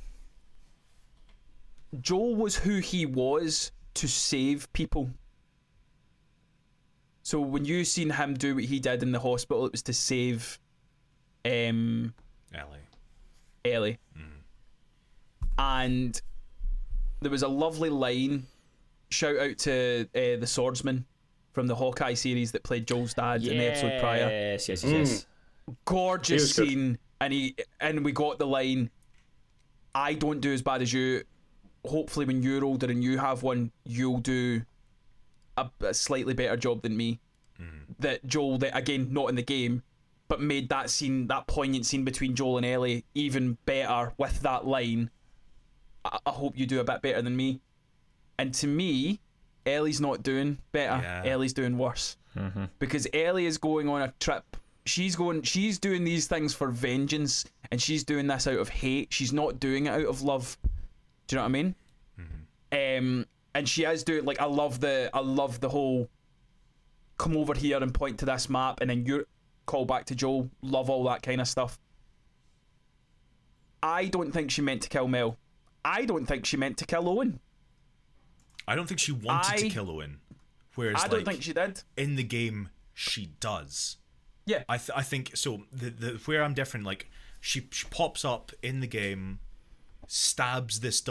was who he was to save people. So when you seen him do what he did in the hospital, it was to save Ellie. And there was a lovely line. Shout out to the swordsman from the Hawkeye series that played Joel's dad in the episode prior. Yes. Gorgeous He was good. scene, and we got the line. I don't do as bad as you. Hopefully, when you're older and you have one, you'll do a slightly better job than me. That Joel, that again, not in the game, but made that scene, that poignant scene between Joel and Ellie, even better with that line. I hope you do a bit better than me. And to me, Ellie's not doing better. Yeah. Ellie's doing worse. because Ellie is going on a trip. She's doing these things for vengeance, and she's doing this out of hate. She's not doing it out of love. Do you know what I mean? And she is doing, like, I love the whole come over here and point to this map, and then you call back to Joel. Love all that kind of stuff. I don't think she meant to kill Mel. I don't think she meant to kill Owen. I don't think she wanted to kill Owen. Whereas, I don't think she did. In the game, she does. Yeah. I think so. The where I'm different, like she pops up in the game, stabs this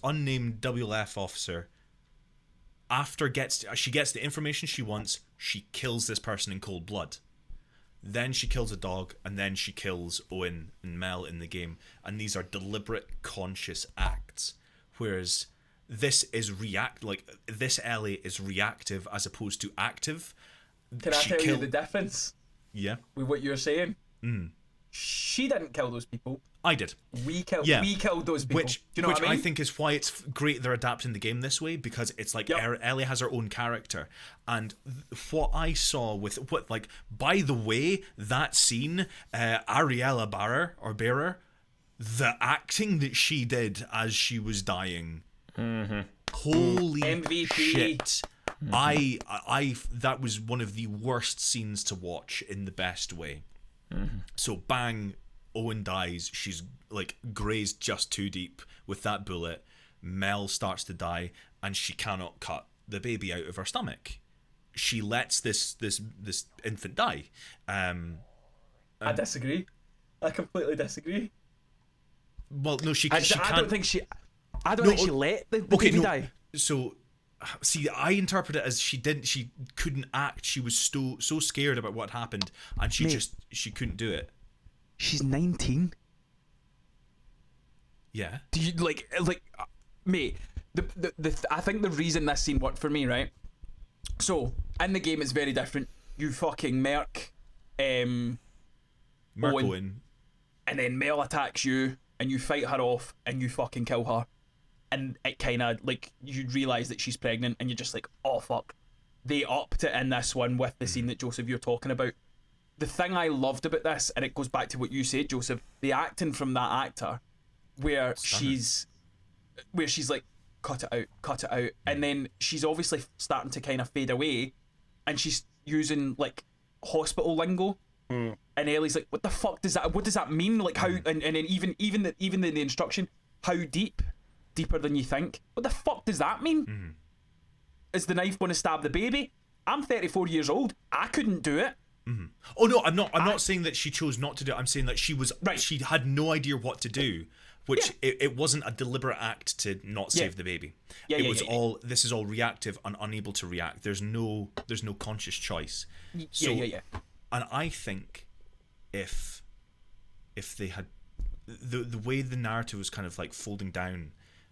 unnamed WLF officer. After she gets the information she wants, she kills this person in cold blood. Then she kills a dog, and then she kills Owen and Mel in the game. And these are deliberate, conscious acts. Whereas this Ellie is reactive as opposed to active. Can I tell you the difference? Yeah. With what you're saying? She didn't kill those people. I did. We killed those people. Which, do you know what I mean? I think is why it's great they're adapting the game this way, because it's like Ellie has her own character. And what I saw with by the way, that scene, Ariella Bearer, the acting that she did as she was dying, holy MVP. shit. I that was one of the worst scenes to watch in the best way. So bang, Owen dies. She's like grazed just too deep with that bullet. Mel starts to die, and she cannot cut the baby out of her stomach. She lets this infant die. I disagree. I completely disagree. Well, no, she I can't. don't think she. I don't think she let the baby die. So, see, I interpret it as she couldn't act. She was so scared about what happened, and she couldn't do it. She's 19. Yeah. Do you mate? I think the reason this scene worked for me, right? So in the game, it's very different. You fucking merc, Owen, and then Mel attacks you, and you fight her off, and you fucking kill her, and it kind of like you realise that she's pregnant, and you're just like, oh fuck. They upped it in this one with the scene that Joseph you're talking about. The thing I loved about this, and it goes back to what you said, Joseph, the acting from that actor, where she's like, cut it out, and then she's obviously starting to kind of fade away, and she's using like hospital lingo, and Ellie's like, what the fuck does that mean? Like how, and then even the instruction, how deeper than you think. What the fuck does that mean? Is the knife going to stab the baby? I'm 34 years old. I couldn't do it. Oh no, I'm not saying that she chose not to do it. I'm saying that she had no idea what to do, which it wasn't a deliberate act to not save the baby. This is all reactive and unable to react. There's no conscious choice. And I think if they had the way the narrative was kind of like folding down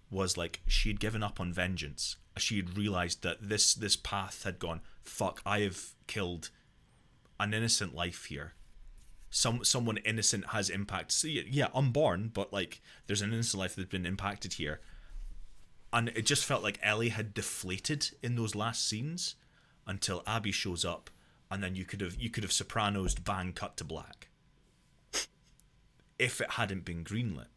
was like she had given up on vengeance. She had realized that this path had gone, fuck, I have killed an innocent life here. Someone innocent has impact. So yeah, unborn, but like there's an innocent life that's been impacted here. And it just felt like Ellie had deflated in those last scenes until Abby shows up, and then you could have Sopranos'd bang cut to black. If it hadn't been greenlit.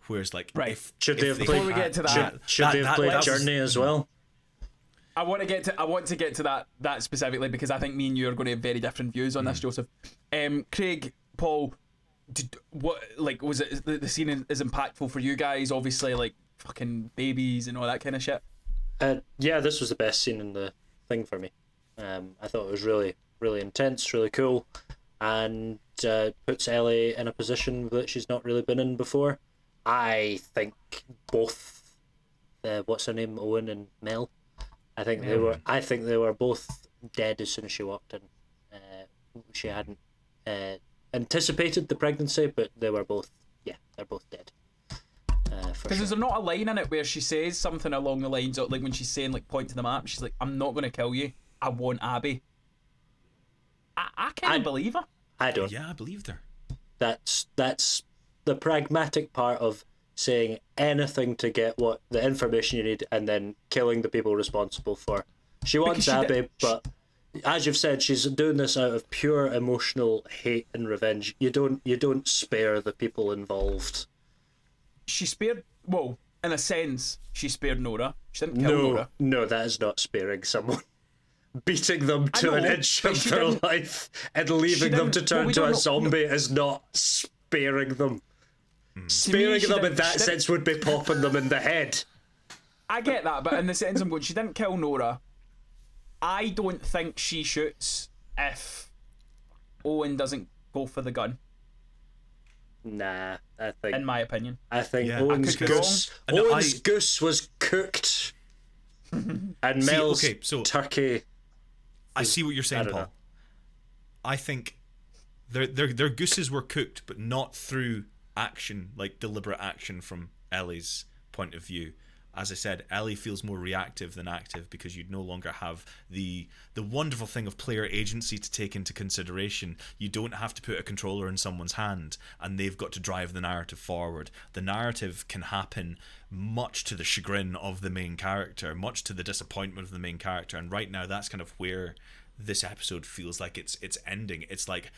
Whereas like should they have played that Journey as well? I want to get to that specifically because I think me and you are going to have very different views on this, Joseph. Craig, Paul, was it the scene is impactful for you guys? Obviously, like fucking babies and all that kind of shit. Yeah, this was the best scene in the thing for me. I thought it was really, really intense, really cool, and puts Ellie in a position that she's not really been in before. I think both, what's her name, Owen and Mel. I think they were both dead as soon as she walked in. She hadn't anticipated the pregnancy, but they're both dead. Because is there not a line in it where she says something along the lines of, like when she's saying like point to the map, she's like, I'm not going to kill you, I want Abby. I can't believe her. I don't. Yeah, I believed her. That's the pragmatic part of saying anything to get what the information you need and then killing the people responsible for. She wants Abby, but as you've said, she's doing this out of pure emotional hate and revenge. You don't spare the people involved. She spared, well, in a sense, she spared Nora. She didn't kill Nora. No, that is not sparing someone. Beating them to an inch but of she their didn't- life and leaving them to didn't- turn well, we to don't a know- zombie is not sparing them. Sparing she them in didn't- that she sense would be popping them in the head. I get that, but in the sense I'm going, she didn't kill Nora. I don't think she shoots if Owen doesn't go for the gun, Nah, I in my opinion. Yeah, Owen's I could be goose. wrong. And Owen's goose was cooked, and See, Mel's okay, so- turkey. I see what you're saying, don't Paul. know. I think their gooses were cooked, but not through action, like deliberate action from Ellie's point of view. As I said, Ellie feels more reactive than active because you no longer have the wonderful thing of player agency to take into consideration. You don't have to put a controller in someone's hand and they've got to drive the narrative forward. The narrative can happen much to the chagrin of the main character, much to the disappointment of the main character, and right now that's kind of where this episode feels like it's ending. It's like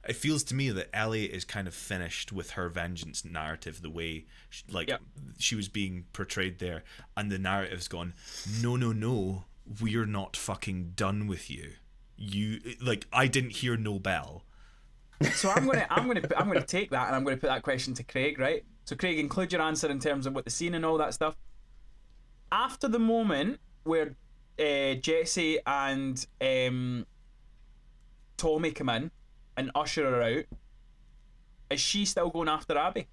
it feels to me that Ellie is kind of finished with her vengeance narrative, the way she was being portrayed there, and the narrative's gone, no, we're not fucking done with you. I didn't hear no bell. So I'm gonna take that and I'm gonna put that question to Craig, right? So Craig, include your answer in terms of what the scene and all that stuff. After the moment where Jesse and Tommy come in and usher her out, is she still going after Abby?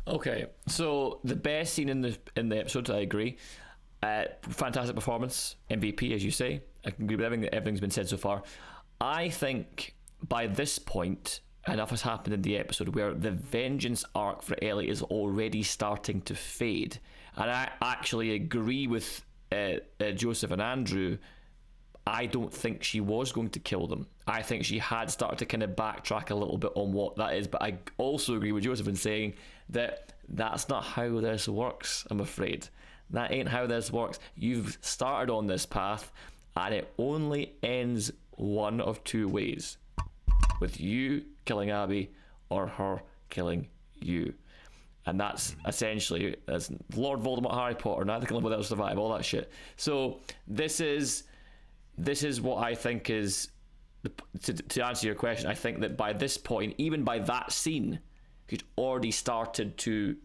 Okay, so the best scene in the episode, I agree. Fantastic performance, MVP, as you say. I can agree with everything's been said so far. I think by this point, enough has happened in the episode where the vengeance arc for Ellie is already starting to fade. And I actually agree with Joseph and Andrew. I don't think she was going to kill them. I think she had started to kind of backtrack a little bit on what that is. But I also agree with Joseph in saying that that's not how this works, I'm afraid. That ain't how this works. You've started on this path and it only ends one of two ways. With you killing Abby or her killing you. And that's essentially, as Lord Voldemort, Harry Potter, neither can live without survive, all that shit. So this is what I think is, to answer your question, I think that by this point, even by that scene, she'd already started to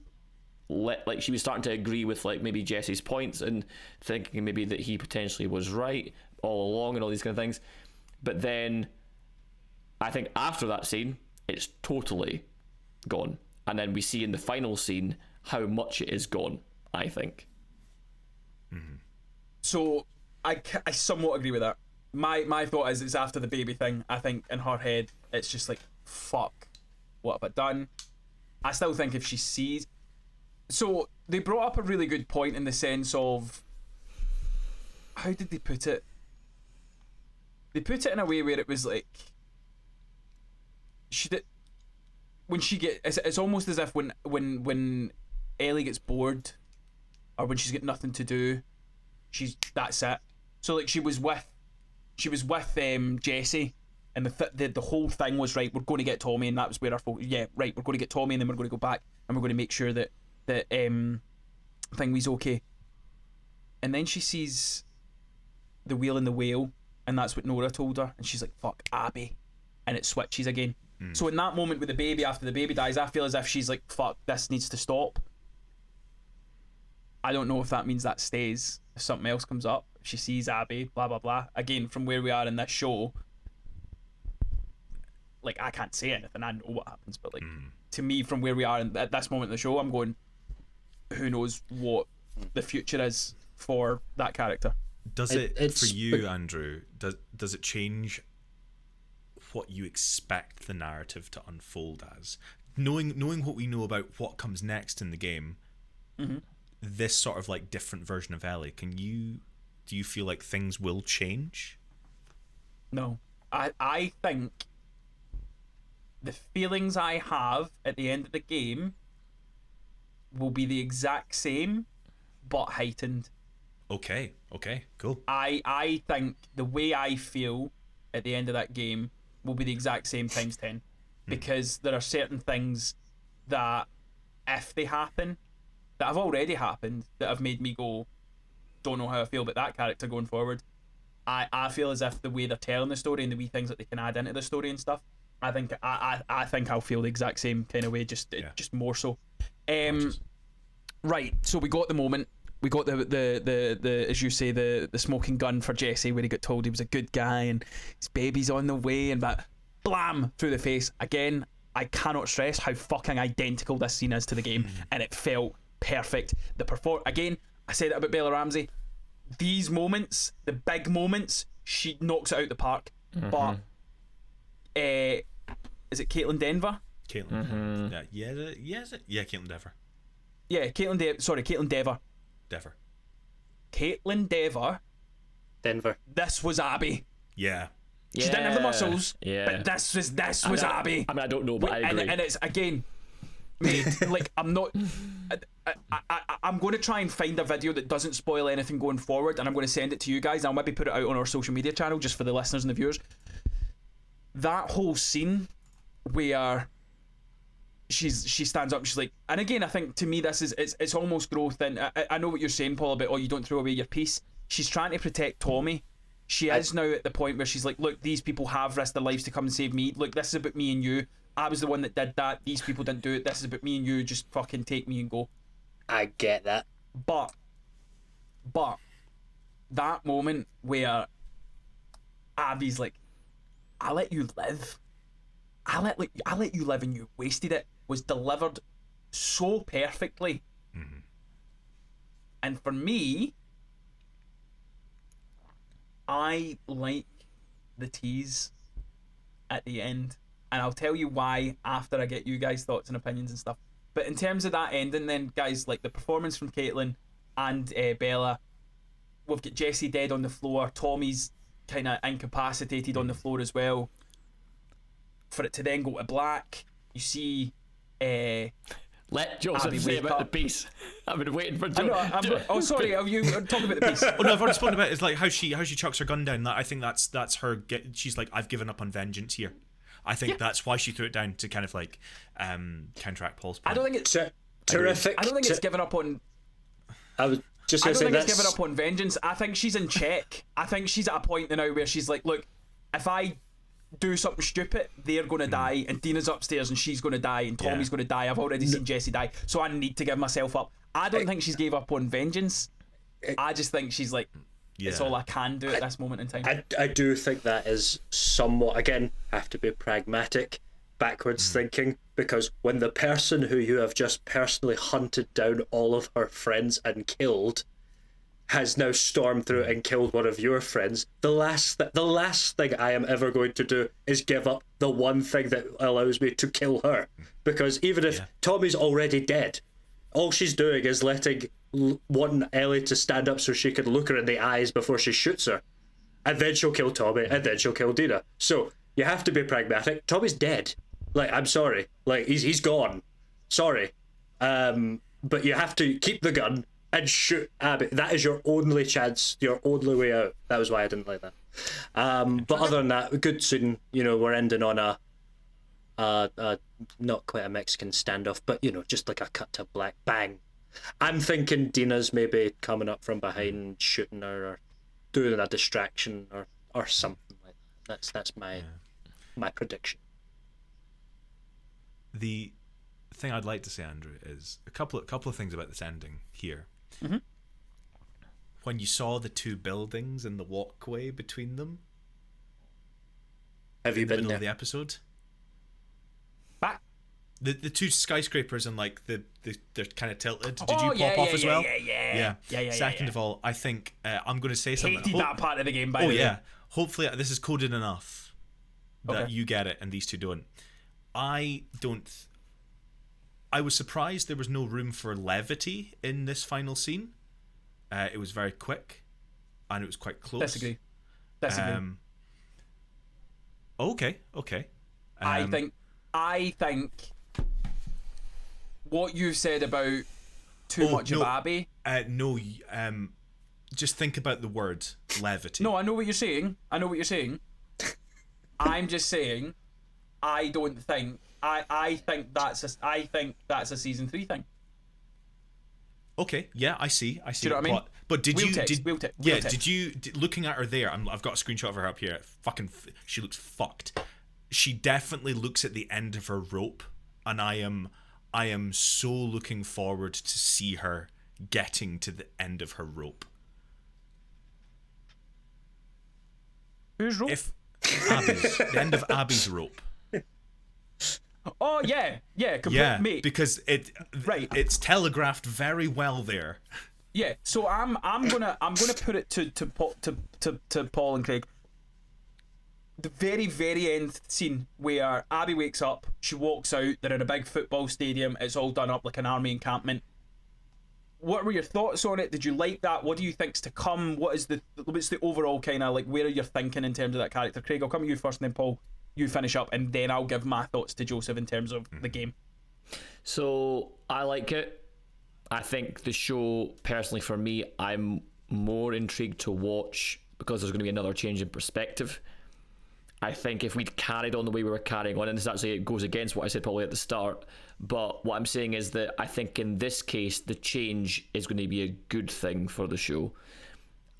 she was starting to agree with maybe Jesse's points and thinking maybe that he potentially was right all along and all these kind of things. But then I think after that scene, it's totally gone. And then we see in the final scene how much it is gone, I think. Mm-hmm. So I somewhat agree with that. My thought is it's after the baby thing. I think in her head it's just like, fuck, what have I done? I still think if she sees... So they brought up a really good point in the sense of... How did they put it? They put it in a way where it was like... When she it's almost as if when Ellie gets bored or when she's got nothing to do, that's it. So like she was with Jesse, and the whole thing was, right, we're going to get Tommy, and that was where our focus. Yeah, right, we're going to get Tommy, and then we're going to go back and we're going to make sure that Thingy's okay. And then she sees the wheel and the whale, and that's what Nora told her, and she's like, fuck Abby, and it switches again. So in that moment with the baby, after the baby dies, I feel as if she's like, fuck, this needs to stop. I don't know if that means that stays, if something else comes up, if she sees Abby, blah blah blah. Again, from where we are in this show, like, I can't say anything, I know what happens, but like, to me, from where we are at this moment in the show, I'm going, who knows what the future is for that character. Does it for you, Andrew, does it change what you expect the narrative to unfold as? Knowing what we know about what comes next in the game, this sort of like different version of Ellie, do you feel like things will change? No. I think the feelings I have at the end of the game will be the exact same, but heightened. Okay, cool. I think the way I feel at the end of that game will be the exact same times 10, because there are certain things that, if they happen, that have already happened, that have made me go, don't know how I feel about that character going forward. I feel as if the way they're telling the story and the wee things that they can add into the story and stuff, I think I'll feel the exact same kind of way, just more so. Right, so we got the moment. We got the as you say, the smoking gun for Jesse, where he got told he was a good guy and his baby's on the way, and that blam through the face. Again, I cannot stress how fucking identical this scene is to the game, and it felt perfect. Again, I said it about Bella Ramsey. These moments, the big moments, she knocks it out the park. But is it Caitlin Denver? Caitlin. Yeah, Caitlin Dever. Yeah, Caitlin Dever. Caitlin Dever. Denver. This was Abby. Yeah. She didn't have the muscles, but this was Abby. I mean, I don't know, but I agree. And it's, again, mate, like, I'm not... I'm going to try and find a video that doesn't spoil anything going forward, and I'm going to send it to you guys. I'll maybe put it out on our social media channel just for the listeners and the viewers. That whole scene where she stands up, she's like, and again, I think to me this is it's almost growth. And I know what you're saying, Paul, about you don't throw away your piece. She's trying to protect Tommy. She is now at the point where she's like, look, these people have risked their lives to come and save me. Look, this is about me and you. I was the one that did that. These people didn't do it. This is about me and you. Just fucking take me and go. I get that. But that moment where Abby's like, I let you live. I let you live and you wasted it, was delivered so perfectly. And for me, I like the tease at the end, and I'll tell you why after I get you guys' thoughts and opinions and stuff. But in terms of that ending, then, guys, like the performance from Caitlin and Bella, we've got Jesse dead on the floor, Tommy's kind of incapacitated on the floor as well. For it to then go to black, you see let Joseph Abby say wake about up. the piece. I've been waiting for oh, sorry, are you talking about the piece? Oh no, I've already spoken about it. It's like how she chucks her gun down. I think that's her. She's like, I've given up on vengeance here. I think that's why she threw it down, to kind of like counteract Paul's point. I don't think it's terrific. I don't think it's given up on. I was just I going to don't say think it's given up on vengeance. I think she's in check. I think she's at a point now where she's like, look, if I do something stupid, they're going to die, and Dina's upstairs and she's going to die, and Tommy's going to die. I've already seen Jesse die, so I need to give myself up. I don't think she's gave up on vengeance. I just think she's like, it's all I can do at this moment in time. I do think that is somewhat, again, have to be pragmatic, backwards thinking, because when the person who you have just personally hunted down all of her friends and killed has now stormed through and killed one of your friends, the last thing I am ever going to do is give up the one thing that allows me to kill her. Because even if Tommy's already dead, all she's doing is wanting Ellie to stand up so she can look her in the eyes before she shoots her. And then she'll kill Tommy, and then she'll kill Dina. So you have to be pragmatic. Tommy's dead. Like, I'm sorry. Like, he's gone. Sorry. But you have to keep the gun and shoot Abby. That is your only chance, your only way out. That was why I didn't like that. But other than that, good scene. You know, we're ending on a not quite a Mexican standoff, but, you know, just like a cut to black, bang. I'm thinking Dina's maybe coming up from behind, shooting her, or doing a distraction, or something like that. That's my prediction. The thing I'd like to say, Andrew, is a couple of things about this ending here. When you saw the two buildings and the walkway between them, Have you in the been middle there? of the episode, Back. the two skyscrapers and like they're kind of tilted. Did Oh, you pop off as well? Yeah. Second of all, I think I'm going to say something. Hated that part of the game, by the way. Yeah. Hopefully this is coded enough that Okay. you get it and these two don't. I was surprised there was no room for levity in this final scene. It was very quick, and it was quite close. Disagree. Okay. I think what you said about too much of Abby. just think about the word levity. No, I know what you're saying. I'm just saying, I don't think. I think that's a season 3 thing. Okay, yeah, I see. Do you know what I mean? But did We'll you text, did we'll te- yeah? we'll text. Did you looking at her there? I've got a screenshot of her up here. She looks fucked. She definitely looks at the end of her rope, and I am so looking forward to see her getting to the end of her rope. Who's rope? The end of Abby's rope. Oh yeah, Yeah, mate. because it's telegraphed very well there. Yeah, so I'm gonna put it to Paul and Craig. The very end scene where Abby wakes up, she walks out, they're in a big football stadium, it's all done up like an army encampment. What were your thoughts on it? Did you like that? What do you think's to come? What's the overall kind of like, where are you thinking in terms of that character? Craig, I'll come to you first, and then Paul, you finish up, and then I'll give my thoughts to Joseph in terms of the game. So I like it. I think the show, personally for me, I'm more intrigued to watch because there's going to be another change in perspective. I think if we'd carried on the way we were carrying on, and this actually goes against what I said probably at the start, but what I'm saying is that I think in this case the change is going to be a good thing for the show.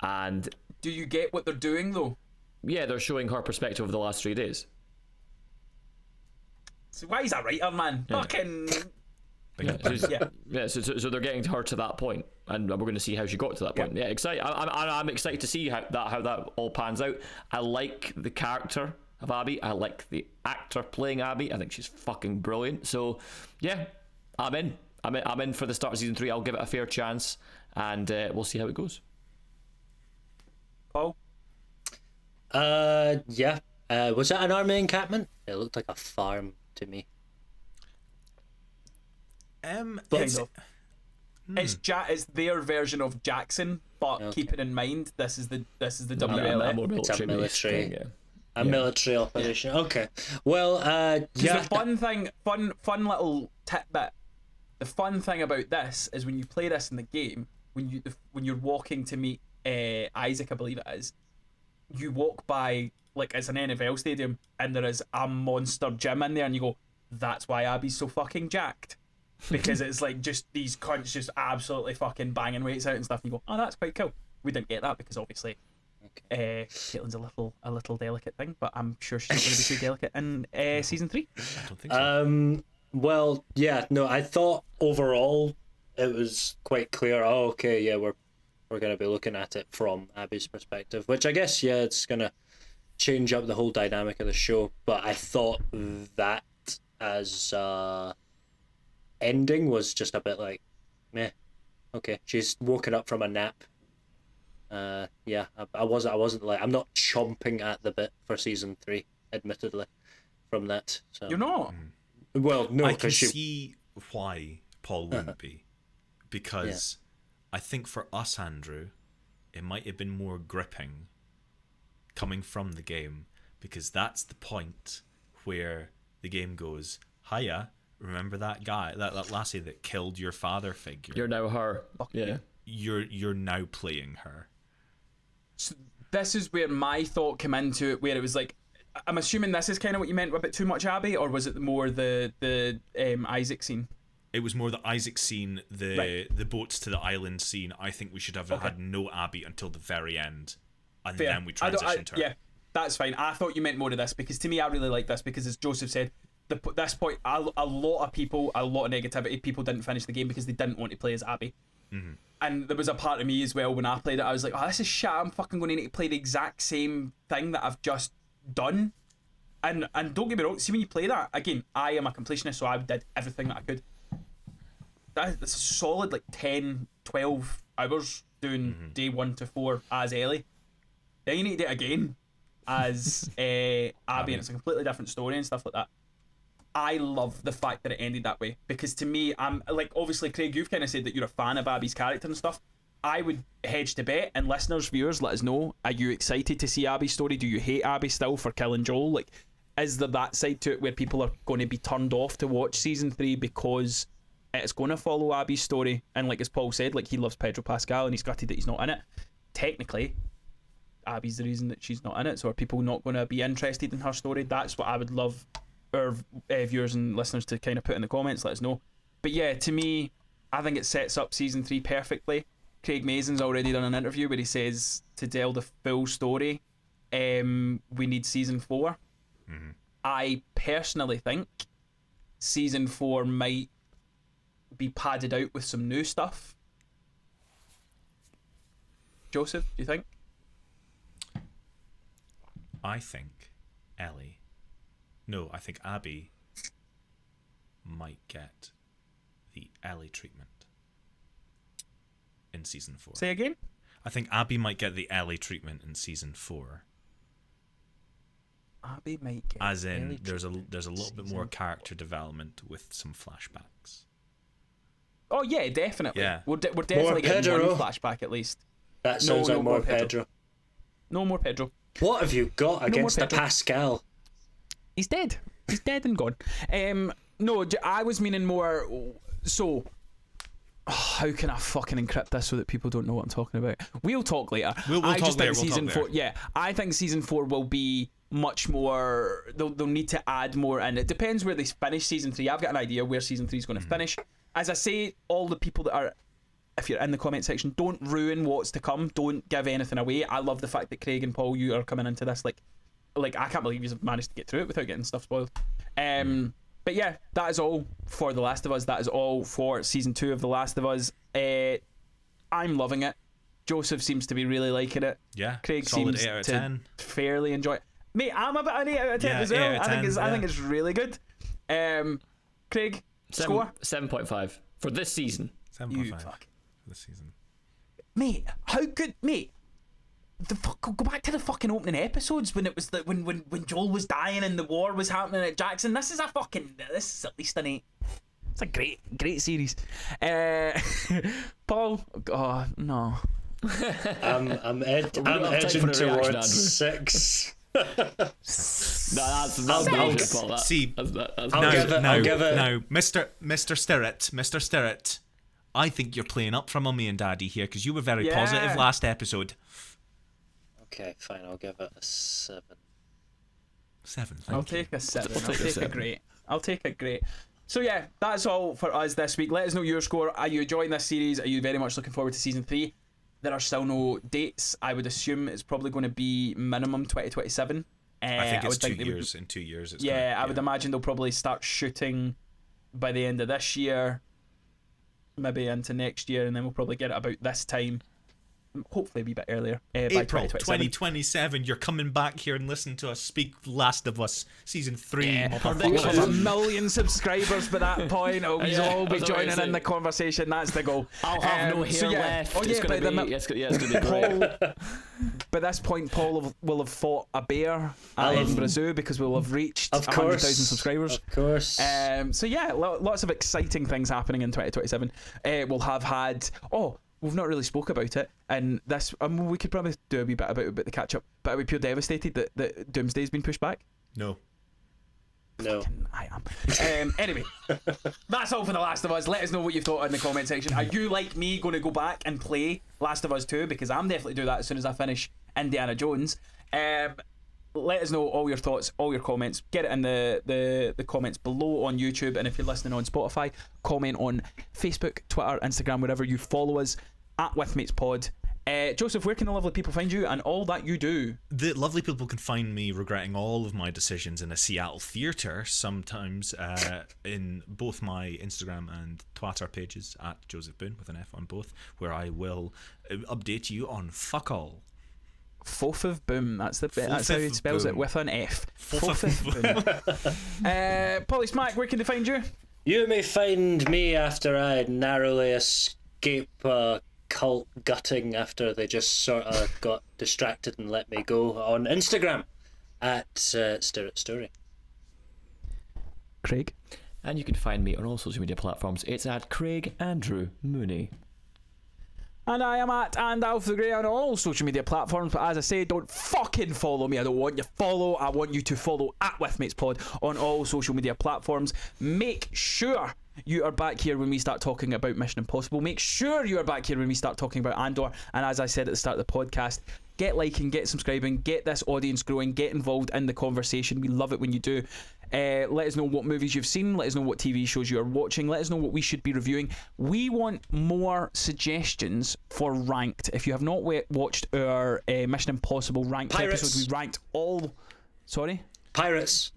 And Do you get what they're doing though? yeah, they're showing her perspective over the last 3 days. So why is that writer, man? Fucking So they're getting her to that point, and we're going to see how she got to that point. Yeah, excited. I'm excited to see how that all pans out. I like the character of Abby. I like the actor playing Abby. I think she's fucking brilliant. So yeah, I'm in. I'm in for the start of season 3. I'll give it a fair chance, and we'll see how it goes. Paul? Yeah. Was it an army encampment? It looked like a farm to me. It's their version of Jackson, but keeping in mind this is the WLF. It's a military. Thing, Military operation. Okay. Well, The fun little tidbit. The fun thing about this is when you play this in the game, when you're walking to meet Isaac, I believe it is, you walk by like it's an NFL stadium and there is a monster gym in there, and you go, "That's why Abby's so fucking jacked." Because it's like just these cunts just absolutely fucking banging weights out and stuff. And you go, oh, that's quite cool. We didn't get that because obviously Caitlin's a little delicate thing, but I'm sure she's not going to be too delicate in season 3. I don't think so. well, yeah, no, I thought overall it was quite clear. Oh, okay, yeah, we're going to be looking at it from Abby's perspective, which I guess, yeah, it's going to change up the whole dynamic of the show. But I thought that as ending was just a bit like, meh. Okay, she's woken up from a nap. Yeah, I wasn't like, I'm not chomping at the bit for season 3, admittedly, from that. So You're not. well, no, I can because see why Paul wouldn't be, because I think for us, Andrew, it might have been more gripping coming from the game, because that's the point where the game goes, hiya, remember that guy, that lassie that killed your father figure? You're now her. Yeah. You're now playing her. So this is where my thought came into it, where it was like, I'm assuming this is kind of what you meant a bit too much, Abby, or was it more the Isaac scene? It was more the Isaac scene, the boats to the island scene. I think we should have had no Abby until the very end, and Fair. then we transitioned her. Yeah, that's fine. I thought you meant more of this, because to me, I really like this, because as Joseph said, this point, a lot of negativity, people didn't finish the game because they didn't want to play as Abby. Mm-hmm. And there was a part of me as well when I played it, I was like, oh, this is shit, I'm fucking going to need to play the exact same thing that I've just done. And don't get me wrong, see, when you play that, again, I am a completionist, so I did everything that I could. That's a solid like 10, 12 hours doing day 1 to 4 as Ellie. Then you need to do it again as Abby, and it's a completely different story and stuff like that. I love the fact that it ended that way, because to me, I'm like, obviously, Craig, you've kind of said that you're a fan of Abby's character and stuff. I would hedge to bet, and listeners, viewers, let us know, are you excited to see Abby's story? Do you hate Abby still for killing Joel? Like, is there that side to it where people are going to be turned off to watch season 3 because it's going to follow Abby's story? And like as Paul said, like, he loves Pedro Pascal and he's gutted that he's not in it. technically, Abby's the reason that she's not in it. So are people not going to be interested in her story? That's what I would love our viewers and listeners to kind of put in the comments. Let us know. But yeah, to me, I think it sets up season 3 perfectly. Craig Mazin's already done an interview where he says to tell the full story, we need season 4. Mm-hmm. I personally think season 4 might be padded out with some new stuff. Joseph, do you think? I think I think Abby might get the Ellie treatment in season 4. Say again? I think Abby might get the Ellie treatment in season 4. Abby might get As in, Ellie there's a little bit season more 4. character development with some flashbacks. Oh yeah, definitely. Yeah. We're definitely getting Pedro. one flashback at least. That sounds no like more more Pedro. Pedro. No more Pedro. What have you got against the Pedro. Pascal? He's dead. He's dead and gone. No, I was meaning more. So, how can I fucking encrypt this so that people don't know what I'm talking about? We'll talk later. We'll I talk just later, think we'll season talk 4. later. Yeah, I think season 4 will be much more. They'll need to add more, and it depends where they finish season 3. I've got an idea where season 3 is going to finish. As I say, all the people that are, if you're in the comment section, don't ruin what's to come. Don't give anything away. I love the fact that Craig and Paul, you are coming into this like I can't believe you've managed to get through it without getting stuff spoiled. But yeah, that is all for The Last of Us. That is all for season 2 of The Last of Us. I'm loving it. Joseph seems to be really liking it. Yeah, Craig solid seems 8 out of to 10. fairly enjoy it. Mate, I'm a bit of an 8 out of 10 Yeah, as well. 8 out of 10, I think yeah. it's really good. Craig, score? 7.5 for this season. 7.5 You fuck. for this season. Mate, how good, mate? Go back to the fucking opening episodes when it was when Joel was dying and the war was happening at Jackson. This is at least an 8. It's a great series. Paul, oh no. I'm edging time for a reaction, towards Andrew. 6. No, that's bullshit, Paul. See, I'll give it. Now, Mr. Stirrett, I think you're playing up for Mummy and Daddy here because you were very Yeah. positive last episode. Okay, fine. I'll give it a 7. 7. I'll take a 7. I'll take a great. I'll take a great. So yeah, that's all for us this week. Let us know your score. Are you enjoying this series? Are you very much looking forward to season 3? There are still no dates. I would assume it's probably going to be minimum 2027. I think it's would 2 they would- years. In 2 years, it's Yeah, gonna, I would imagine they'll probably start shooting by the end of this year, maybe into next year, and then we'll probably get it about this time. Hopefully a wee bit earlier. By April 2027. 2027, you're coming back here and listening to us speak Last of Us Season 3. Yeah, motherfucker. we'll have 1 million subscribers by that point. We'll Yeah, all be that's what I joining was in saying. the conversation. That's the goal. I'll have no hair so yeah. left. Oh, yeah, it's by, gonna be, it's gonna be great. Paul, by this point, Paul will have fought a bear at Edinburgh Zoo because we'll have reached Of 100,000 course. subscribers. Of course. So yeah, lots of exciting things happening in 2027. We'll have had. We've not really spoke about it, and this we could probably do a wee bit about the catch up. But are we pure devastated that Doomsday's been pushed back? No. No. I am. Anyway, that's all for The Last of Us. Let us know what you thought in the comment section. Are you like me going to go back and play Last of Us 2? Because I'm definitely do that as soon as I finish Indiana Jones. Let us know all your thoughts, all your comments. Get it in the comments below on YouTube, and if you're listening on Spotify, comment on Facebook, Twitter, Instagram, wherever you follow us at WithMatesPod. Joseph, where can the lovely people find you and all that you do? The lovely people can find me regretting all of my decisions in a Seattle theatre sometimes in both my Instagram and Twitter pages at Joseph Boone with an F on both, where I will update you on fuck all. Fourth of Boom. That's how he spells it, with an F. Fourth of Boom. Polly Smack, where can they find you? You may find me after I narrowly escape cult gutting after they just sort of got distracted and let me go on Instagram at Stirret Story. Craig. And you can find me on all social media platforms. It's at Craig Andrew Mooney. And I am at @AlphaGrey on all social media platforms. But as I say, don't fucking follow me. I don't want you to follow. I want you to follow at WithMatesPod on all social media platforms. Make sure you are back here when we start talking about Mission Impossible. Make sure you are back here when we start talking about Andor. And as I said at the start of the podcast, get liking, get subscribing, get this audience growing, get involved in the conversation. We love it when you do. Let us know what movies you've seen. Let us know what TV shows you are watching. Let us know what we should be reviewing. We want more suggestions for Ranked. If you have not watched our Mission Impossible Ranked episode, we ranked all... Sorry? Pirates.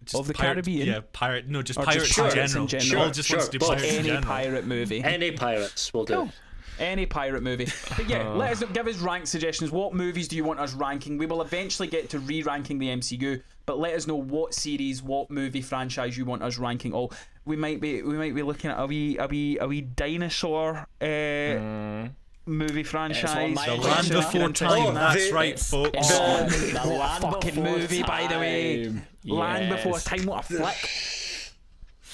Just Of the Caribbean? Yeah, pirate. No, just Or pirates just in pirates general. in general. All just wants to do pirates in Any general. pirate movie. Any pirates will do. Cool. Any pirate movie. But yeah, let us give us rank suggestions. What movies do you want us ranking? We will eventually get to re-ranking the MCU, but let us know what series, what movie franchise you want us ranking. All we might be looking at a wee dinosaur movie franchise. The Land Before Time. That's right, folks. The Land fucking Before movie, by the way. Time. Land Yes. Before Time. What a flick.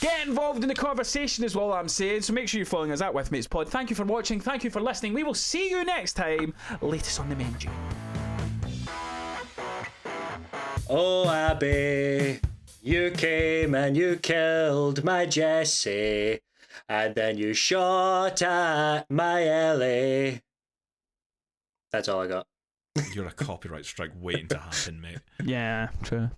Get involved in the conversation is all I'm saying. So make sure you're following us at With Mates Pod. Thank you for watching. Thank you for listening. We will see you next time. Latest on the menu. Oh, Abby, you came and you killed my Jesse, and then you shot at my Ellie. That's all I got. You're a copyright strike waiting to happen, mate. Yeah, true.